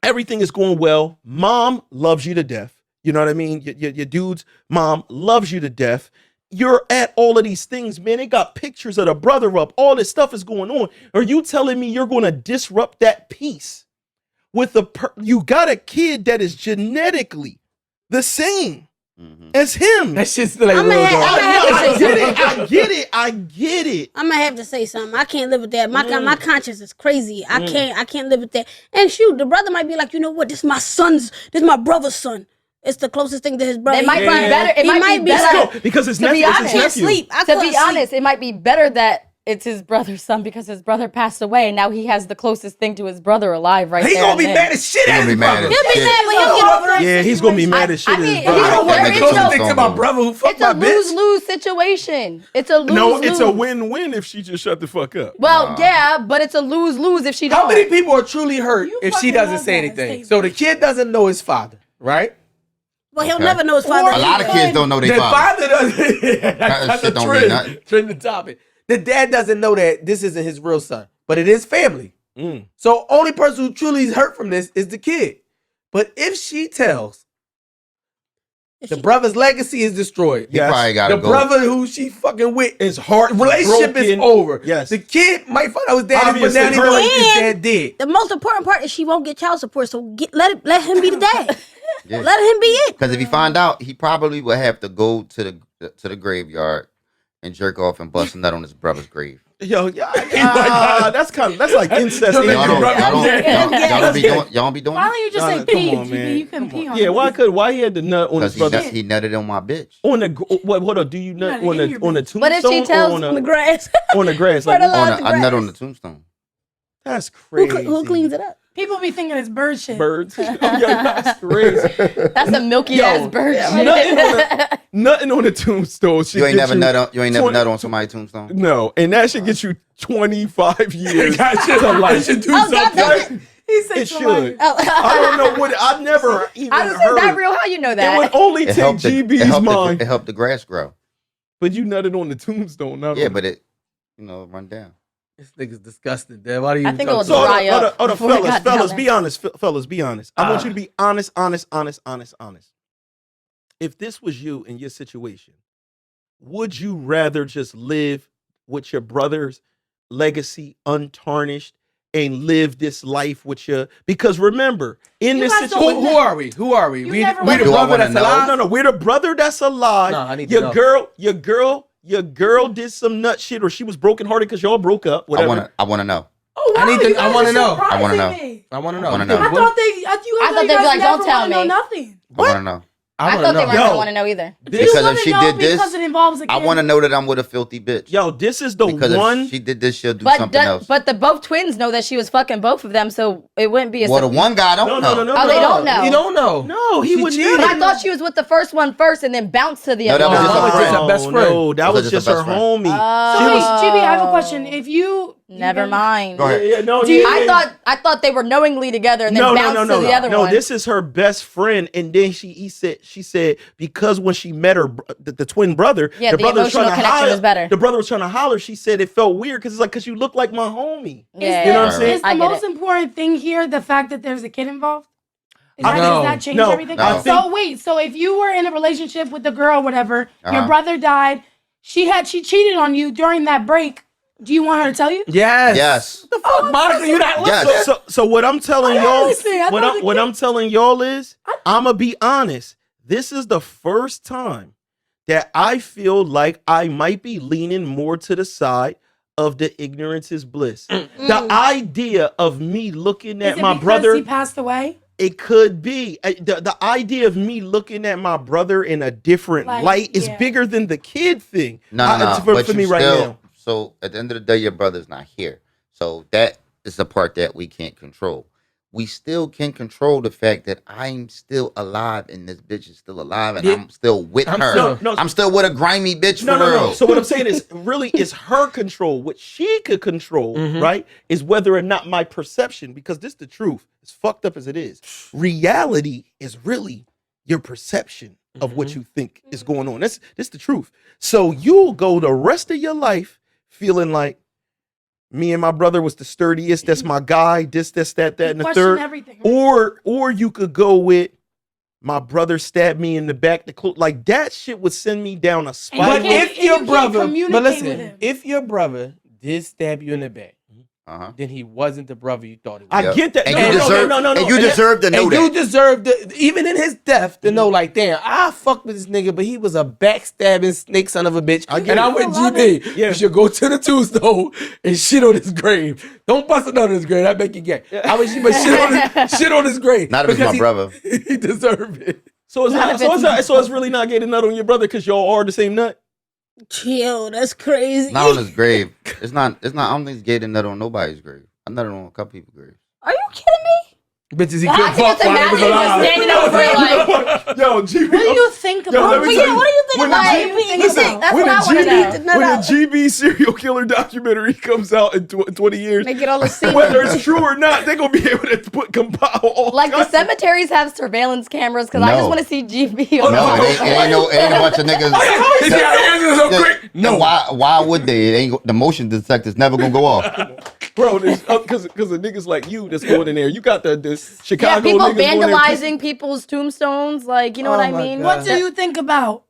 Everything is going well. Mom loves you to death. You know what I mean? Your dude's mom loves you to death. You're at all of these things, man. They got pictures of the brother up. All this stuff is going on. Are you telling me you're going to disrupt that peace with you got a kid that is genetically the same as him? That shit's still like I'm real gonna dog. have to say something. I get it. I'm gonna have to say something. I can't live with that. My conscience is crazy. I can't live with that. And shoot, the brother might be like, you know what? This is my brother's son. It's the closest thing to his brother. It might be Yeah. better. It He might be might be better. No, because it's To be nephew. honest, It's I his can't nephew. sleep. I To couldn't be sleep. honest, it might be better that it's his brother's son because his brother passed away, and now he has the closest thing to his brother alive right He there. gonna be and mad then. as shit He at gonna his be mad brother. as He'll be shit. mad when he'll get over that Yeah, he's gonna be mad as shit. I mean, as he don't well. worry. That nigga It's told no- me Think to my brother who fucked It's my a bitch. lose-lose situation. It's a lose-lose. No, it's a win-win if she just shut the fuck up. Well, yeah, but it's a lose-lose if she don't. How many people are truly hurt You if she fucking doesn't love say that anything? statement. So the kid doesn't know his father, right? But he'll Okay. never know his father. A lot of kids don't know The their father. father doesn't. That That's shit a don't mean nothing. trend the topic. The dad doesn't know that this isn't his real son, but it is family. So only person who truly is hurt from this is the kid. But if she tells, the brother's legacy is destroyed. He probably gotta The go. brother who she fucking with, His heart relationship is broken. over. Yes. The kid might find out his dad, but Obviously, now he her- knows his And- dad did. The most important part is she won't get child support. So let him be the dad. Yeah. Let him be it. Because if he find out, he probably would have to go to the graveyard and jerk off and bust a nut on his brother's grave. Yo, that's like incest. Y'all Y'all don't, Brother, y'all don't, yeah. y'all don't be doing, y'all don't be doing Why that? don't you just Nah, say come pee, on, GB? man. You couldn't pee on Yeah, it. why he had the nut on Because his brother? he nutted on my bitch. On the what? Hold on, do you nut gotta on hear the your on the bitch. tombstone But if she tells or on On the the grass. on the grass? Like, Fertilizer. I nut on the tombstone. that's Who, crazy. who cleans it up? People be thinking it's bird shit. Birds. Yo, that's crazy. That's a milky ass bird. Nothing on the tombstone. should You ain't get never nut twen- on somebody's tombstone. No, and that should get you 25 years. I should do Oh, God damn something. it. He said It somebody- should. I don't know what. I never even I was heard. that real? How you know It would that? only It take helped, GB's mind. it helped the grass grow. But you nutted on the tombstone. Not Yeah, on but it, run down. This nigga's disgusting, Dad. Why do you I think it talk was so much? dry up before it got down fellas, there. be honest, fellas, be honest. I want you to be honest. If this was you in your situation, would you rather just live with your brother's legacy untarnished and live this life with your? Because remember, in You this guys don't situation, Who are we? Who are we? You We never the went- Do I brother wanna that's know? alive? no, we're the brother that's alive. No, I need to your know. your girl did some nut shit, or she was brokenhearted because y'all broke up. Whatever. I wanna know. Oh, I wow, need to- you guys I wanna are know. surprising I wanna know. me. I want to I know. wanna know. I thought they thought guys they'd be like, never "Don't tell wanna know me." nothing. I wanna know. I I want thought to they know. weren't gonna Yo. want to know either. This, Because wanna if she know did this, because it involves a I kid. want to know that I'm with a filthy bitch. yo, this is the Because one. if she did this, she'll do But something else. but the both twins know that she was fucking both of them, so it wouldn't be a. Well, the one guy don't No, know. no, no, no. Oh, they don't know. You don't know. No, he She would cheated. never. I thought she was with the first one first and then bounced to the No, other that was one. just a was friend. just her best friend. No, that was just her best friend. homie. So She wait, was- GB, I have a question. If you Never mind. Go ahead. Yeah, no, Do you- yeah, I thought they were knowingly together and then no, bounced no, no, to no, the other no. one. This is her best friend, and then she said because when she met her the twin brother, Yeah, the brother was emotional trying to connection holler. was better. The brother was trying to holler. She said it felt weird because it's like because you look like my homie. Yeah. You know what I'm saying? Is the I get most it. important thing here the fact that there's a kid involved? Is I- that, No. does that change No. everything? No. So wait, so if you were in a relationship with the girl, whatever, your Uh-huh. brother died, she cheated on you during that break. Do you want her to tell you? Yes. Yes. The fuck, Monica, you not Yes. listening? So what I'm telling y'all, honestly, I thought the what kid- I'm telling y'all is, I'ma be honest. This is the first time that I feel like I might be leaning more to the side of the ignorance is bliss. The idea of me looking Is at it my because brother, he passed away? it could be the idea of me looking at my brother in a different Like, light is yeah. bigger than the kid thing. No. For But me you right still, now. So at the end of the day, your brother's not here. So that is the part that we can't control. We still can control the fact that I'm still alive and this bitch is still alive and Yeah. I'm still with I'm her. still- No. I'm still with a grimy bitch No, for no, real. no. So what I'm saying is really is her control. What she could control, right, is whether or not my perception, because this the truth, as fucked up as it is, reality is really your perception of what you think is going on. That's the truth. So you'll go the rest of your life feeling like me and my brother was the sturdiest, that's my guy, that, and the Question third. everything. Or you could go with my brother stabbed me in the back. Like that shit would send me down a And spiral. But you can't- if and your you can't brother, communicate but with listen, him. if your brother did stab you in the back, Uh-huh. then he wasn't the brother you thought he was. I Yep. get that. And No, you no, deserve, no, no, no, and you and that- deserve to know And that. you deserve to, even in his death, to know like, damn, I fucked with this nigga, but he was a backstabbing snake son of a bitch. I get And it. I'm with I love GB. Yeah. You should go to the tombstone and shit on his grave. Don't bust it on his grave. That make you gay. I wish you but shit on his grave. Not if it's because my brother. He deserved it. So it's Not not, if it's so it's really not getting nut on your brother because y'all are the same nut. Yo, that's crazy. Not on his grave. It's not. I don't think it's gay to nut on nobody's grave. I nutted on a couple people's graves. Are you kidding me? Bitches he I couldn't can fuck just while he was imagine alive. just standing over like, Yo, GB. What do you think about? let me Yeah, tell you, what do you think when about the it? G- What do you listen, think? That's when what I the wanna GB know. when the GB serial killer documentary comes out in 20 years, They get all the semen. whether it's true or not, they're gonna be able to compile all like the kinds of- cemeteries have surveillance cameras because I No. just want to see GB. on No, the- it ain't a bunch of niggas. He said, "I answered so quick." No. Why would they? It ain't the motion detector's never gonna go off. bro. Because of niggas like you that's going in there. You got the Chicago Yeah, people niggas going in there. vandalizing people's tombstones, like you know what I Oh my mean. God. What do you think about?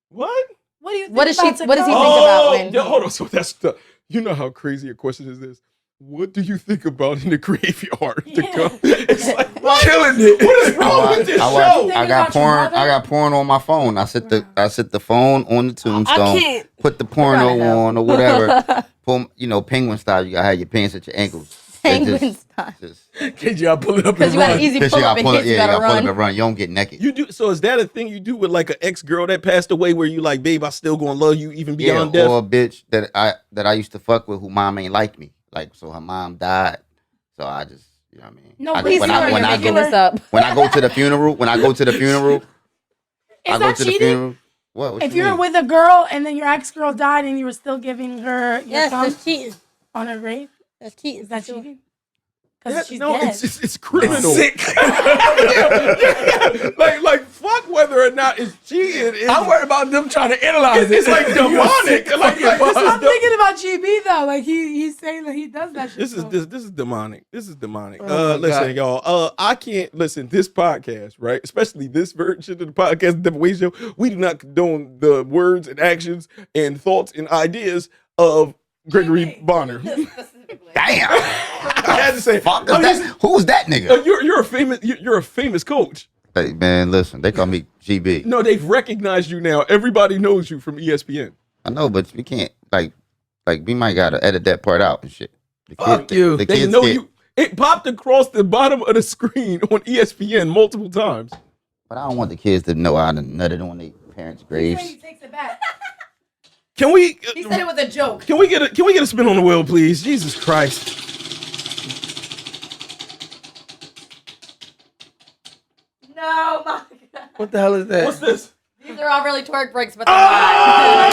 What? What do you think What does about she- what does he Tacoma? think about when- yo, hold on. So that's the. You know how crazy a question is this? What do you think about in the graveyard? Yeah. It's like Killing it. what is wrong with this show? I got porn. I got porn on my phone. I set the phone on the tombstone. can't. Put the porno Right now. on or whatever. Pull, penguin style. You gotta have your pants at your ankles. Penguin style. KJ, I pull it up Because and you got run. an easy Cause pull you up gotta in pull case it. you Yeah, you gotta gotta pull it run. and run. You don't get naked. You do. So is that a thing you do with like an ex girl that passed away, where you like, babe, I still gonna love you even Yeah, beyond death? or a bitch that I used to fuck with who mom ain't like me. Like, so her mom died. So I just, you know what I mean? No, I, please when tell I me when you're I making go this up. when I go to the funeral, I Is go that to the cheating? funeral. What If you you're mean? with a girl and then your ex-girl died and you were still giving her your Yes, cum that's cheating. on her grave, That's cheating. is that for sure. cheating? Because she's no, dead. it's criminal. Sick. like fuck whether or not it's cheating. I'm worried about them trying to analyze it. It's like demonic. Like, I'm thinking about GB though. Like he's saying that he does that shit. This is so- this is demonic. This is demonic. Oh, my Listen, God. y'all. I can't listen. This podcast, right? Especially this version of the podcast, the Devinwade Show. We do not condone the words and actions and thoughts and ideas of Gregory Bonner. Damn. I had to say, Fuck is that? Who's that nigga? you're a famous coach. Hey, man, listen, they call me GB. No, they've recognized you now. Everybody knows you from ESPN. I know, but we can't like we might gotta edit that part out and shit. The Fuck you. The They kids know get- you. It popped across the bottom of the screen on ESPN multiple times. But I don't want the kids to know I done nutted on their parents' He graves. takes it back. Can we? He said it was a joke. Can we get a spin on the wheel, please? Jesus Christ. No, my God. What the hell is that? What's this? These are all really twerk breaks, but they're not.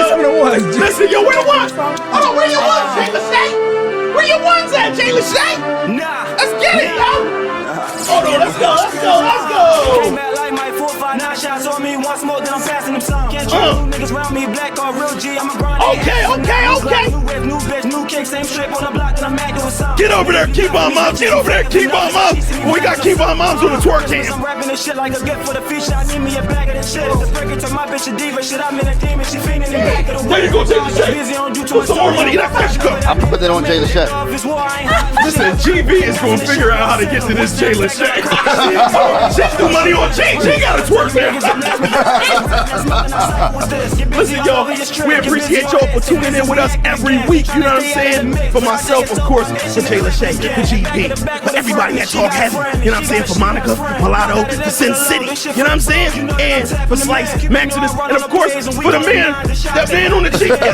Some of the ones. Listen, yo, where the ones? Hold on, where your ones, Jay Lachey? Where your ones at, Jay Lachey? Nah. Let's get it, yo. Hold on, let's go. Came back like my 4, 5, 9 shots on me. One smoke, then I'm passing them some. Can't trust new niggas around me. Black or real G. I'm a grind. Okay. New whip, new bitch, new kick. Same strip on the block, then I'm mad doing something. Get over there, keep on moms. Get over there, keep on moms. We got keep on moms on the twerk I'm cam. rapping this shit like a gift for the feature. I need me a bag of this shit. It's a breaker to my bitch a diva. Shit, I'm in a demon. She fiending in the back of the There you go, Jay Lachey. Busy on due to Put some more money in that fresh cup. I'm gonna put that on Jay Lachey. Listen, GB is gonna figure out how to get to this Jay Lachey. She threw money on G. She got a twerk now. Listen, y'all, we appreciate y'all for tuning in with us every week. You know what I'm saying? For myself, of course, for Jay Lachey, for GB, for everybody that talk heavy. You know what I'm saying? For Monica, Mulatto, for Sin City. You know what I'm saying? And for Slice, Maximus, and of course, for the man, that man on the cheek. Get it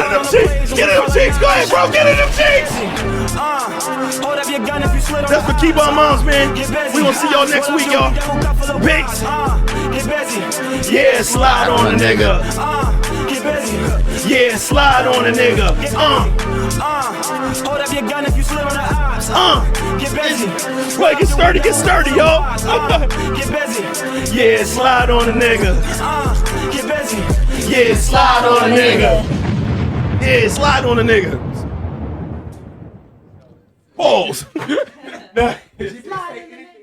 in them cheeks. Get it in them cheeks. Go ahead, bro. Get it in them cheeks. Hold up your gun if you slid on. That's for Keep On Moms, man. We gonna see y'all next week, y'all. Bigs. Get busy. Yeah, slide on a nigga. Get busy. Yeah, slide on a nigga. Hold up your gun if you slid on the ops. Get busy. Right, get sturdy, y'all. Get busy. Yeah, slide on a nigga. Get busy. Yeah, slide on a nigga. Yeah, slide on a nigga. Pause. Slide in the